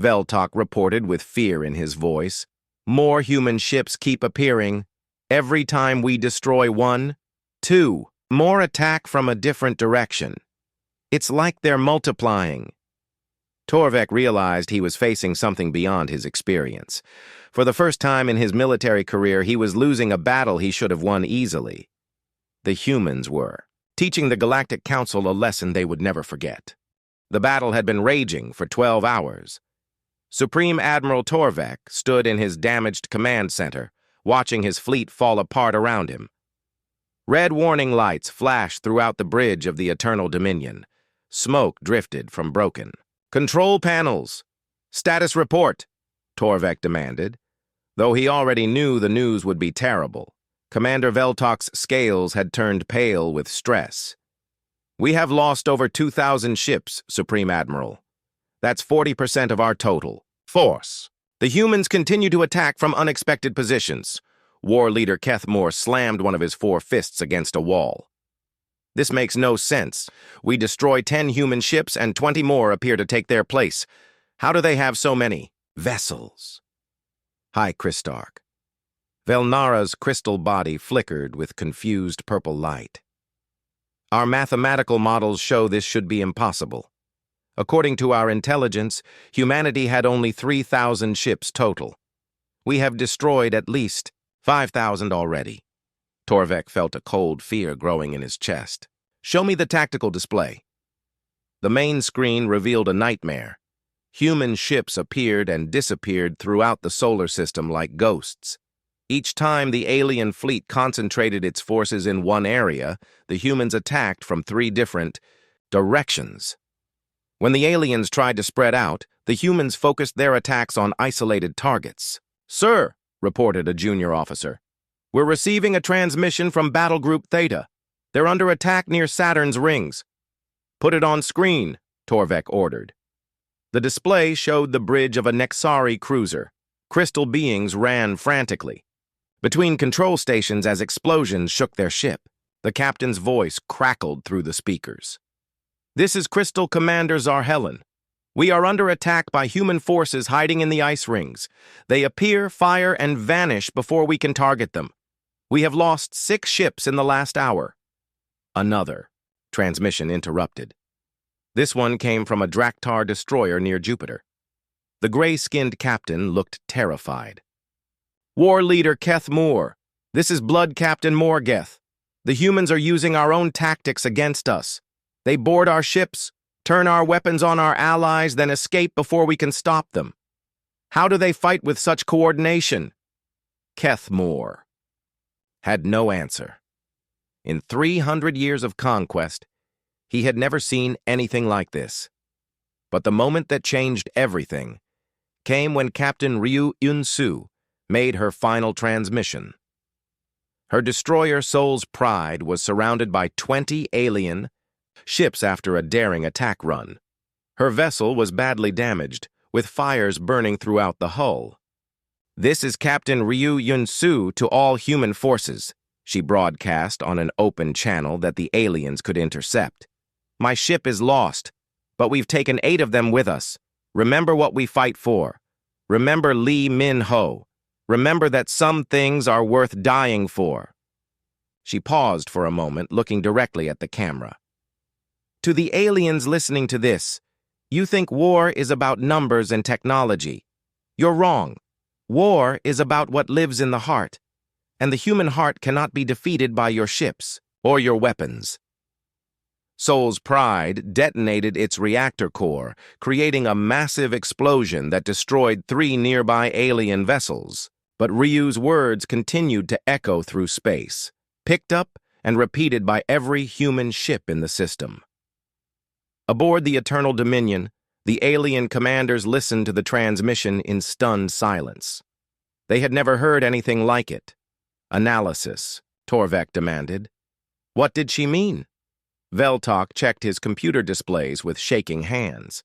Veltok reported with fear in his voice, "more human ships keep appearing. Every time we destroy one, 2 more attack from a different direction. It's like they're multiplying." Torvek realized he was facing something beyond his experience. For the first time in his military career, he was losing a battle he should have won easily. The humans were, teaching the Galactic Council a lesson they would never forget. The battle had been raging for 12 hours. Supreme Admiral Torvek stood in his damaged command center, watching his fleet fall apart around him. Red warning lights flashed throughout the bridge of the Eternal Dominion. Smoke drifted from broken. "Control panels! Status report!" Torvek demanded. Though he already knew the news would be terrible, Commander Veltok's scales had turned pale with stress. "We have lost over 2,000 ships, Supreme Admiral. That's 40% of our total force. The humans continue to attack from unexpected positions." War Leader Kethmore slammed one of his 4 fists against a wall. "This makes no sense. We destroy 10 human ships and 20 more appear to take their place. How do they have so many vessels?" "Hi, Christark." Velnara's crystal body flickered with confused purple light. "Our mathematical models show this should be impossible. According to our intelligence, humanity had only 3,000 ships total. We have destroyed at least 5,000 already." Torvek felt a cold fear growing in his chest. "Show me the tactical display." The main screen revealed a nightmare. Human ships appeared and disappeared throughout the solar system like ghosts. Each time the alien fleet concentrated its forces in one area, the humans attacked from 3 different directions. When the aliens tried to spread out, the humans focused their attacks on isolated targets. "Sir," reported a junior officer, "we're receiving a transmission from Battle Group Theta. They're under attack near Saturn's rings." "Put it on screen," Torvek ordered. The display showed the bridge of a Nexari cruiser. Crystal beings ran frantically between control stations as explosions shook their ship. The captain's voice crackled through the speakers. "This is Crystal Commander Zarhelen. We are under attack by human forces hiding in the ice rings. They appear, fire, and vanish before we can target them. We have lost 6 ships in the last hour." Another transmission interrupted. This one came from a Draktar destroyer near Jupiter. The gray-skinned captain looked terrified. "War Leader Keth Moore, this is Blood Captain Morgeth. The humans are using our own tactics against us. They board our ships, turn our weapons on our allies, then escape before we can stop them. How do they fight with such coordination?" Keth Moore had no answer. In 300 years of conquest, he had never seen anything like this. But the moment that changed everything came when Captain Ryu Yun-Su made her final transmission. Her destroyer Soul's Pride was surrounded by 20 alien ships after a daring attack run. Her vessel was badly damaged, with fires burning throughout the hull. "This is Captain Ryu Yun-Su to all human forces," she broadcast on an open channel that the aliens could intercept. "My ship is lost, but we've taken 8 of them with us. Remember what we fight for. Remember Lee Min-ho. Remember that some things are worth dying for." She paused for a moment, looking directly at the camera. "To the aliens listening to this, you think war is about numbers and technology. You're wrong. War is about what lives in the heart, and the human heart cannot be defeated by your ships or your weapons." Soul's Pride detonated its reactor core, creating a massive explosion that destroyed 3 nearby alien vessels. But Ryu's words continued to echo through space, picked up and repeated by every human ship in the system. Aboard the Eternal Dominion, the alien commanders listened to the transmission in stunned silence. They had never heard anything like it. "Analysis," Torvek demanded. "What did she mean?" Veltok checked his computer displays with shaking hands.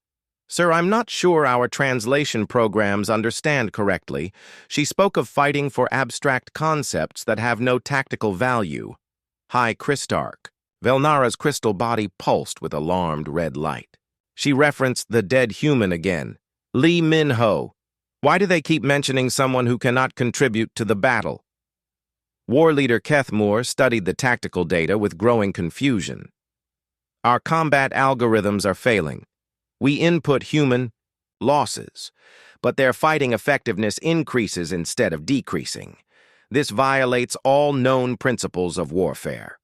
Sir, I'm not sure our translation programs understand correctly. She spoke of fighting for abstract concepts that have no tactical value. High Christarch. Velnara's crystal body pulsed with alarmed red light. She referenced the dead human again. Lee Min-ho. Why do they keep mentioning someone who cannot contribute to the battle? War leader Kethmoor studied the tactical data with growing confusion. Our combat algorithms are failing. We input human losses, but their fighting effectiveness increases instead of decreasing. This violates all known principles of warfare.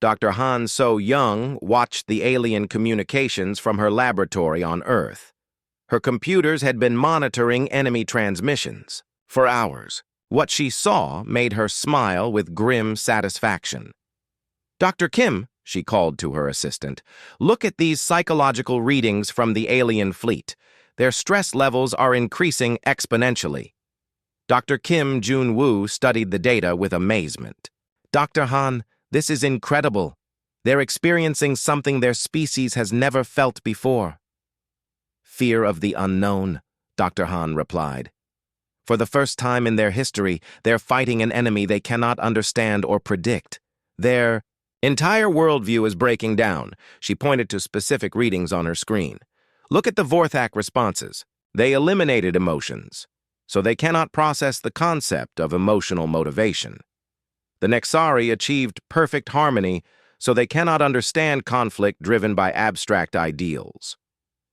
Dr. Han So-young watched the alien communications from her laboratory on Earth. Her computers had been monitoring enemy transmissions for hours. What she saw made her smile with grim satisfaction. Dr. Kim, she called to her assistant, look at these psychological readings from the alien fleet. Their stress levels are increasing exponentially. Dr. Kim Jun-woo studied the data with amazement. Dr. Han, this is incredible. They're experiencing something their species has never felt before. Fear of the unknown, Dr. Han replied. For the first time in their history, they're fighting an enemy they cannot understand or predict. Their entire worldview is breaking down. She pointed to specific readings on her screen. Look at the Vorthak responses. They eliminated emotions, so they cannot process the concept of emotional motivation. The Nexari achieved perfect harmony, so they cannot understand conflict driven by abstract ideals.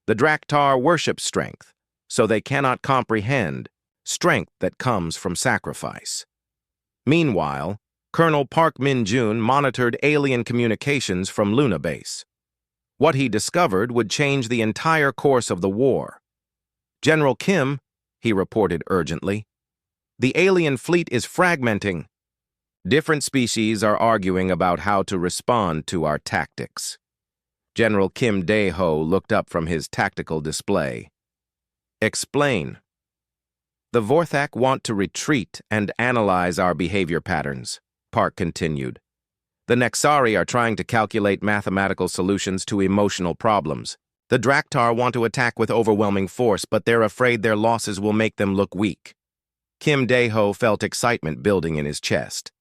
The Draktar worship strength, so they cannot comprehend strength that comes from sacrifice. Meanwhile, Colonel Park Min-jun monitored alien communications from Luna Base. What he discovered would change the entire course of the war. General Kim, he reported urgently, the alien fleet is fragmenting. Different species are arguing about how to respond to our tactics. General Kim Dae-ho looked up from his tactical display. Explain. The Vorthak want to retreat and analyze our behavior patterns, Park continued. The Nexari are trying to calculate mathematical solutions to emotional problems. The Draktar want to attack with overwhelming force, but they're afraid their losses will make them look weak. Kim Dae-ho felt excitement building in his chest.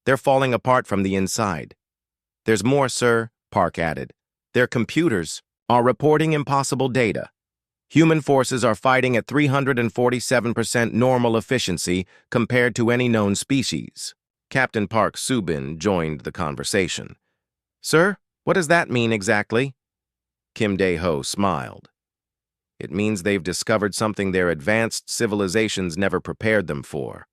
They're falling apart from the inside. There's more, sir, Park added. Their computers are reporting impossible data. Human forces are fighting at 347% normal efficiency compared to any known species. Captain Park Subin joined the conversation. Sir, what does that mean exactly? Kim Dae-ho smiled. It means they've discovered something their advanced civilizations never prepared them for.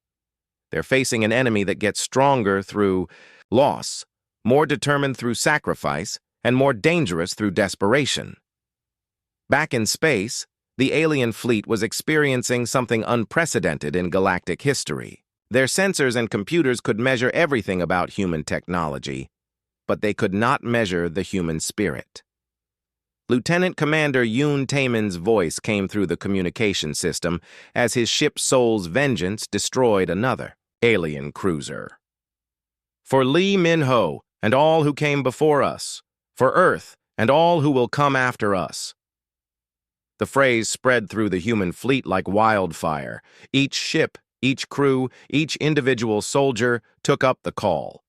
They're facing an enemy that gets stronger through loss, more determined through sacrifice, and more dangerous through desperation. Back in space, the alien fleet was experiencing something unprecedented in galactic history. Their sensors and computers could measure everything about human technology, but they could not measure the human spirit. Lieutenant Commander Yoon Taemin's voice came through the communication system as his ship Soul's Vengeance destroyed another alien cruiser. For Lee Min-ho and all who came before us, for Earth and all who will come after us. The phrase spread through the human fleet like wildfire. Each ship, each crew, each individual soldier took up the call.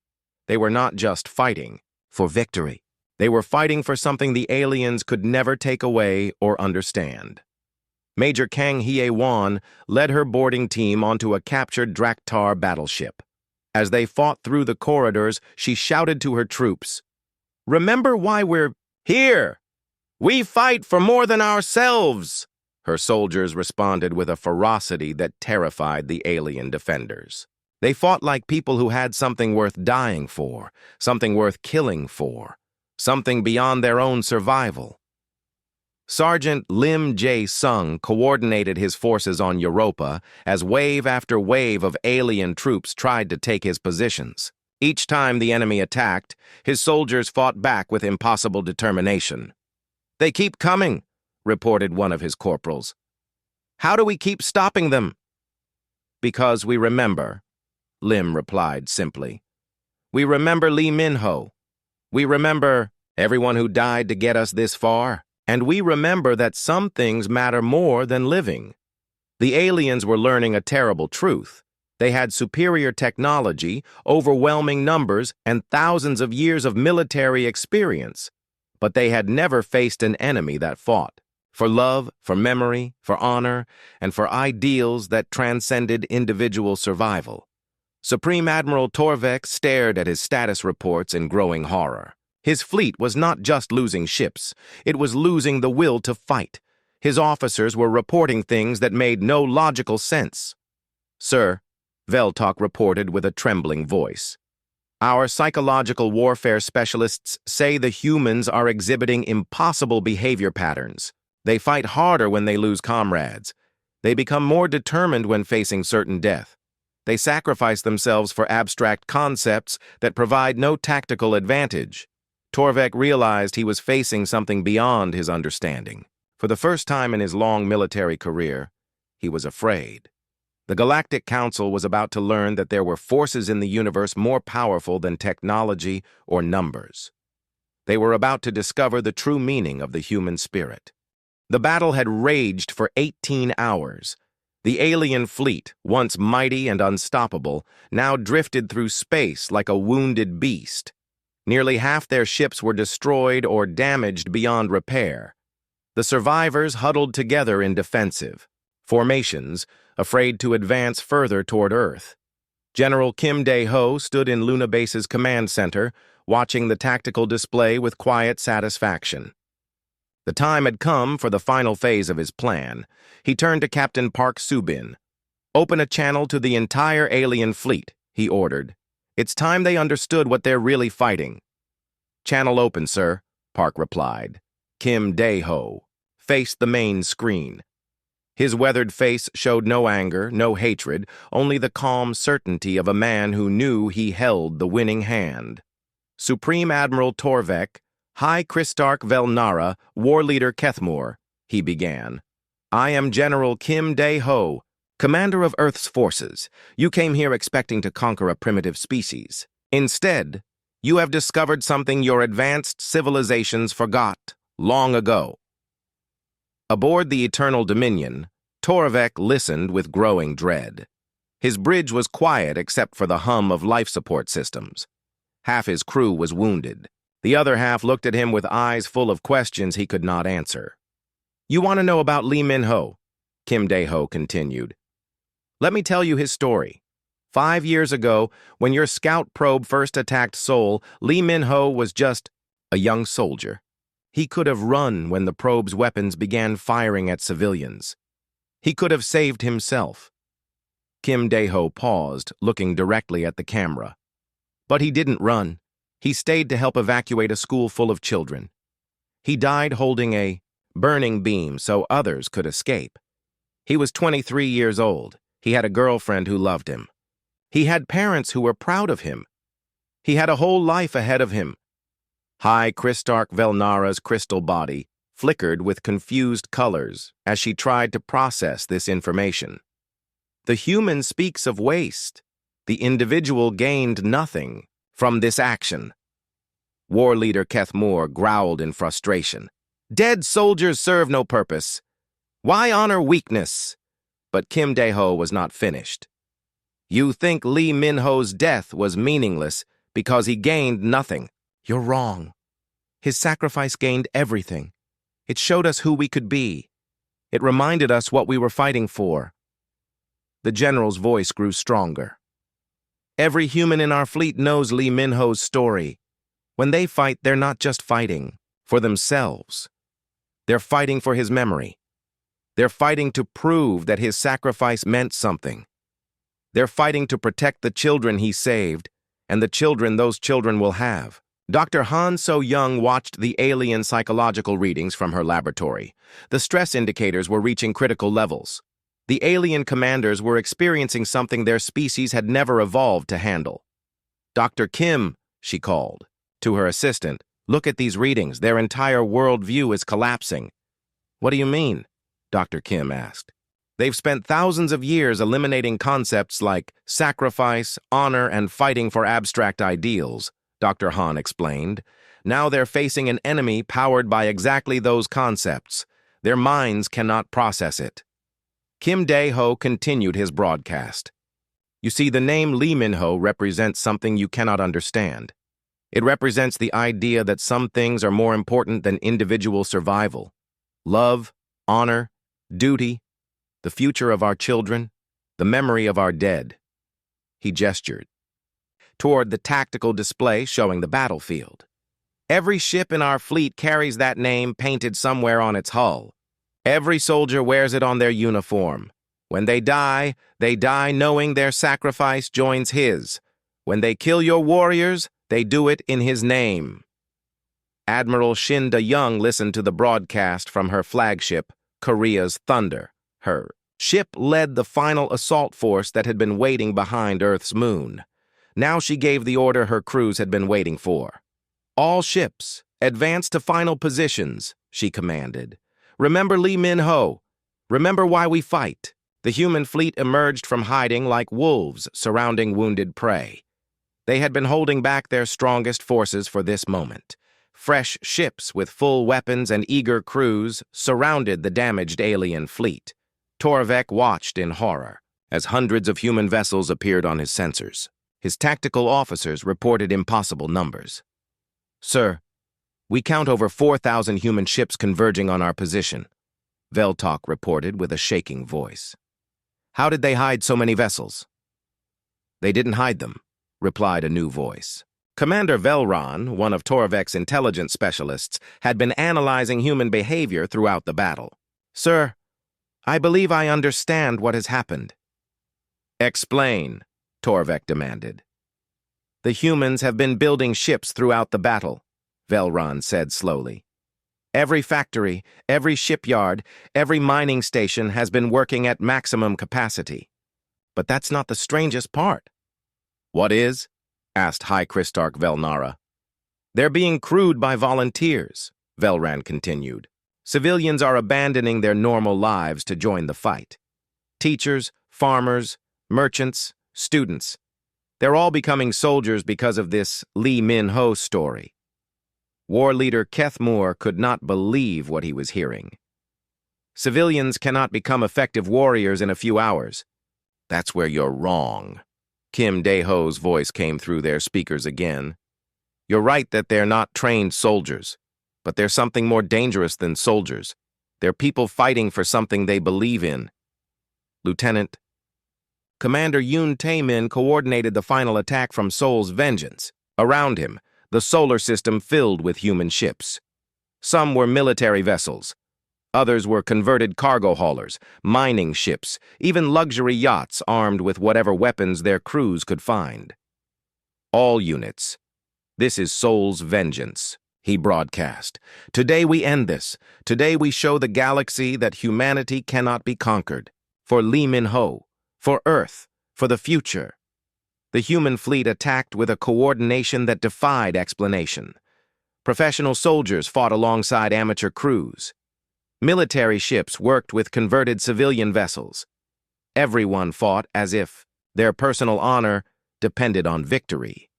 They were not just fighting for victory. They were fighting for something the aliens could never take away or understand. Major Kang Hye-won led her boarding team onto a captured Draktar battleship. As they fought through the corridors, she shouted to her troops, "Remember why we're here! We fight for more than ourselves!" Her soldiers responded with a ferocity that terrified the alien defenders. They fought like people who had something worth dying for, something worth killing for, something beyond their own survival. Sergeant Lim Jae-sung coordinated his forces on Europa as wave after wave of alien troops tried to take his positions. Each time the enemy attacked, his soldiers fought back with impossible determination. "They keep coming," reported one of his corporals. "How do we keep stopping them?" "Because we remember," Lim replied simply. "We remember Lee Min-ho. We remember everyone who died to get us this far." And we remember that some things matter more than living. The aliens were learning a terrible truth. They had superior technology, overwhelming numbers, and thousands of years of military experience. But they had never faced an enemy that fought for love, for memory, for honor, and for ideals that transcended individual survival. Supreme Admiral Torvek stared at his status reports in growing horror. His fleet was not just losing ships, it was losing the will to fight. His officers were reporting things that made no logical sense. "Sir," Veltok reported with a trembling voice, "our psychological warfare specialists say the humans are exhibiting impossible behavior patterns. They fight harder when they lose comrades. They become more determined when facing certain death. They sacrifice themselves for abstract concepts that provide no tactical advantage." Torvek realized he was facing something beyond his understanding. For the first time in his long military career, he was afraid. The Galactic Council was about to learn that there were forces in the universe more powerful than technology or numbers. They were about to discover the true meaning of the human spirit. The battle had raged for 18 hours. The alien fleet, once mighty and unstoppable, now drifted through space like a wounded beast. Nearly half their ships were destroyed or damaged beyond repair. The survivors huddled together in defensive formations, afraid to advance further toward Earth. General Kim Dae-ho stood in Luna Base's command center, watching the tactical display with quiet satisfaction. The time had come for the final phase of his plan. He turned to Captain Park Subin. "Open a channel to the entire alien fleet," he ordered. "It's time they understood what they're really fighting." "Channel open, sir," Park replied. Kim Dae-ho faced the main screen. His weathered face showed no anger, no hatred, only the calm certainty of a man who knew he held the winning hand. "Supreme Admiral Torvek, High Kristark Velnara, War Leader Kethmur," he began. "I am General Kim Dae-ho, commander of Earth's forces. You came here expecting to conquer a primitive species. Instead, you have discovered something your advanced civilizations forgot long ago." Aboard the Eternal Dominion, Torvek listened with growing dread. His bridge was quiet except for the hum of life support systems. Half his crew was wounded. The other half looked at him with eyes full of questions he could not answer. "You want to know about Lee Min-ho?" Kim Dae-ho continued. "Let me tell you his story. 5 years ago, when your scout probe first attacked Seoul, Lee Min-ho was just a young soldier. He could have run when the probe's weapons began firing at civilians. He could have saved himself." Kim Dae-ho paused, looking directly at the camera. "But he didn't run. He stayed to help evacuate a school full of children. He died holding a burning beam so others could escape. He was 23 years old. He had a girlfriend who loved him. He had parents who were proud of him. He had a whole life ahead of him." High Kristark Velnara's crystal body flickered with confused colors as she tried to process this information. "The human speaks of waste. The individual gained nothing from this action." War Leader Kethmur growled in frustration. "Dead soldiers serve no purpose. Why honor weakness?" But Kim Dae-ho was not finished. "You think Lee Min-ho's death was meaningless because he gained nothing. You're wrong. His sacrifice gained everything. It showed us who we could be. It reminded us what we were fighting for." The general's voice grew stronger. "Every human in our fleet knows Lee Min-ho's story. When they fight, they're not just fighting for themselves. They're fighting for his memory. They're fighting to prove that his sacrifice meant something. They're fighting to protect the children he saved, and the children those children will have." Dr. Han So-young watched the alien psychological readings from her laboratory. The stress indicators were reaching critical levels. The alien commanders were experiencing something their species had never evolved to handle. "Dr. Kim," she called. To her assistant, "Look at these readings. Their entire worldview is collapsing." "What do you mean?" Dr. Kim asked. "They've spent thousands of years eliminating concepts like sacrifice, honor, and fighting for abstract ideals," Dr. Han explained. Now they're facing an enemy powered by exactly those concepts. Their minds cannot process it. Kim Dae-ho continued his broadcast. You see, the name Lee Min-ho represents something you cannot understand. It represents the idea that some things are more important than individual survival. Love, honor, duty, the future of our children, the memory of our dead. He gestured toward the tactical display showing the battlefield. Every ship in our fleet carries that name painted somewhere on its hull. Every soldier wears it on their uniform. When they die knowing their sacrifice joins his. When they kill your warriors, they do it in his name. Admiral Shin Da-young listened to the broadcast from her flagship, Korea's Thunder. Her ship led the final assault force that had been waiting behind Earth's moon. Now she gave the order her crews had been waiting for. All ships, advance to final positions, she commanded. Remember Lee Min-ho. Remember why we fight. The human fleet emerged from hiding like wolves surrounding wounded prey. They had been holding back their strongest forces for this moment. Fresh ships with full weapons and eager crews surrounded the damaged alien fleet. Torvek watched in horror as hundreds of human vessels appeared on his sensors. His tactical officers reported impossible numbers. Sir, we count over 4,000 human ships converging on our position, Veltok reported with a shaking voice. How did they hide so many vessels? They didn't hide them, replied a new voice. Commander Velron, one of Torvek's intelligence specialists, had been analyzing human behavior throughout the battle. Sir, I believe I understand what has happened. Explain, Torvek demanded. The humans have been building ships throughout the battle, Velron said slowly. Every factory, every shipyard, every mining station has been working at maximum capacity. But that's not the strangest part. What is? Asked High Christarch Velnara. They're being crewed by volunteers, Velran continued. Civilians are abandoning their normal lives to join the fight. Teachers, farmers, merchants, students. They're all becoming soldiers because of this Lee Min-ho story. War leader Keth Moore could not believe what he was hearing. Civilians cannot become effective warriors in a few hours. That's where you're wrong. Kim Dae-ho's voice came through their speakers again. You're right that they're not trained soldiers, but they're something more dangerous than soldiers. They're people fighting for something they believe in. Lieutenant, Commander Yoon Tae-min coordinated the final attack from Seoul's Vengeance. Around him, the solar system filled with human ships. Some were military vessels. Others were converted cargo haulers, mining ships, even luxury yachts armed with whatever weapons their crews could find. All units. This is Seoul's Vengeance, he broadcast. Today we end this. Today we show the galaxy that humanity cannot be conquered. For Lee Min-ho, for Earth, for the future. The human fleet attacked with a coordination that defied explanation. Professional soldiers fought alongside amateur crews. Military ships worked with converted civilian vessels. Everyone fought as if their personal honor depended on victory.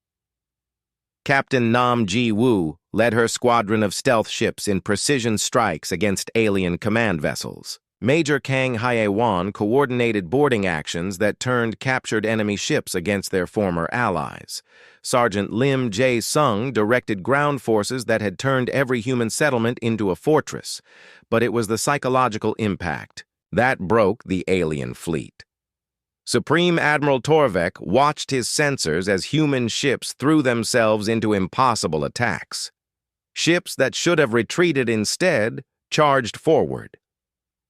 Captain Nam Ji-woo led her squadron of stealth ships in precision strikes against alien command vessels. Major Kang Hye-won coordinated boarding actions that turned captured enemy ships against their former allies. Sergeant Lim Jae-sung directed ground forces that had turned every human settlement into a fortress. But it was the psychological impact that broke the alien fleet. Supreme Admiral Torvek watched his sensors as human ships threw themselves into impossible attacks. Ships that should have retreated instead charged forward.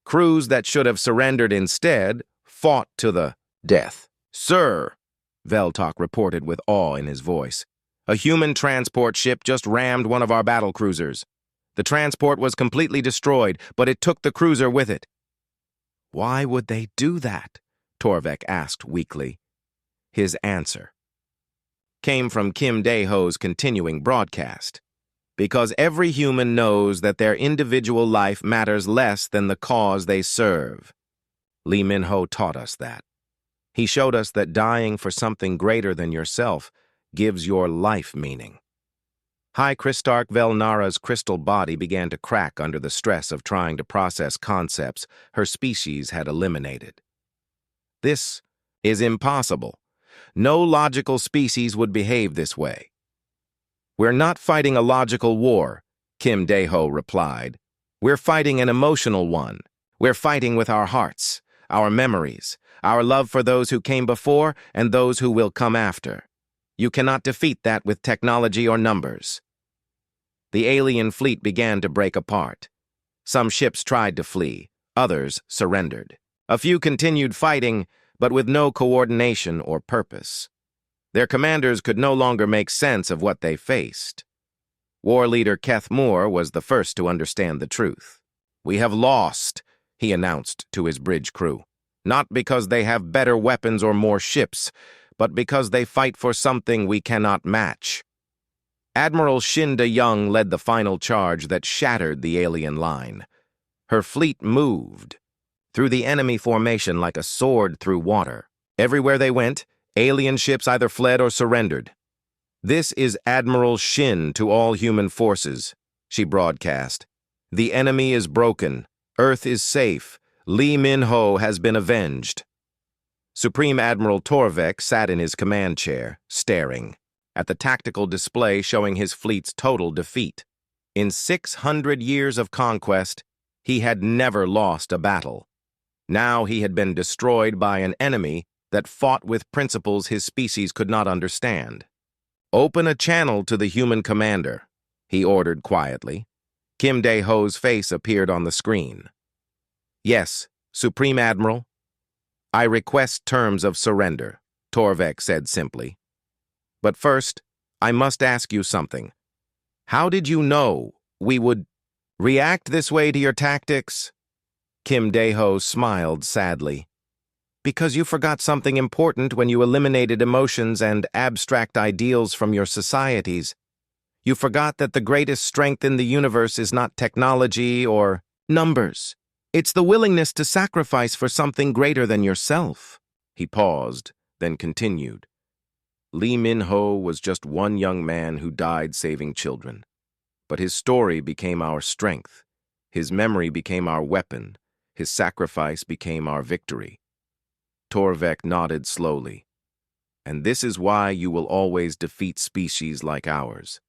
Crews that should have surrendered instead fought to the death. Sir, Veltok reported with awe in his voice, a human transport ship just rammed one of our battle cruisers. The transport was completely destroyed, but it took the cruiser with it. Why would they do that? Torvek asked weakly. His answer came from Kim Dae-ho's continuing broadcast. Because every human knows that their individual life matters less than the cause they serve. Lee Min-ho taught us that. He showed us that dying for something greater than yourself gives your life meaning. High Christarch Velnara's crystal body began to crack under the stress of trying to process concepts her species had eliminated. This is impossible. No logical species would behave this way. We're not fighting a logical war, Kim Dae-ho replied. We're fighting an emotional one. We're fighting with our hearts, our memories, our love for those who came before and those who will come after. You cannot defeat that with technology or numbers. The alien fleet began to break apart. Some ships tried to flee, others surrendered. A few continued fighting, but with no coordination or purpose. Their commanders could no longer make sense of what they faced. War leader Keth Moore was the first to understand the truth. "We have lost," he announced to his bridge crew. "Not because they have better weapons or more ships, but because they fight for something we cannot match." Admiral Shinda Young led the final charge that shattered the alien line. Her fleet moved through the enemy formation like a sword through water. Everywhere they went, alien ships either fled or surrendered. "This is Admiral Shin to all human forces," she broadcast. "The enemy is broken. Earth is safe. Lee Min-ho has been avenged." Supreme Admiral Torvek sat in his command chair, staring at the tactical display showing his fleet's total defeat. In 600 years of conquest, he had never lost a battle. Now he had been destroyed by an enemy that fought with principles his species could not understand. "Open a channel to the human commander," he ordered quietly. Kim Dae-ho's face appeared on the screen. "Yes, Supreme Admiral." "I request terms of surrender," Torvek said simply. "But first, I must ask you something. How did you know we would react this way to your tactics?" Kim Dae-ho smiled sadly. "Because you forgot something important when you eliminated emotions and abstract ideals from your societies. You forgot that the greatest strength in the universe is not technology or numbers. It's the willingness to sacrifice for something greater than yourself." He paused, then continued. "Lee Min-ho was just one young man who died saving children. But his story became our strength. His memory became our weapon. His sacrifice became our victory." Torvek nodded slowly. "And this is why you will always defeat species like ours.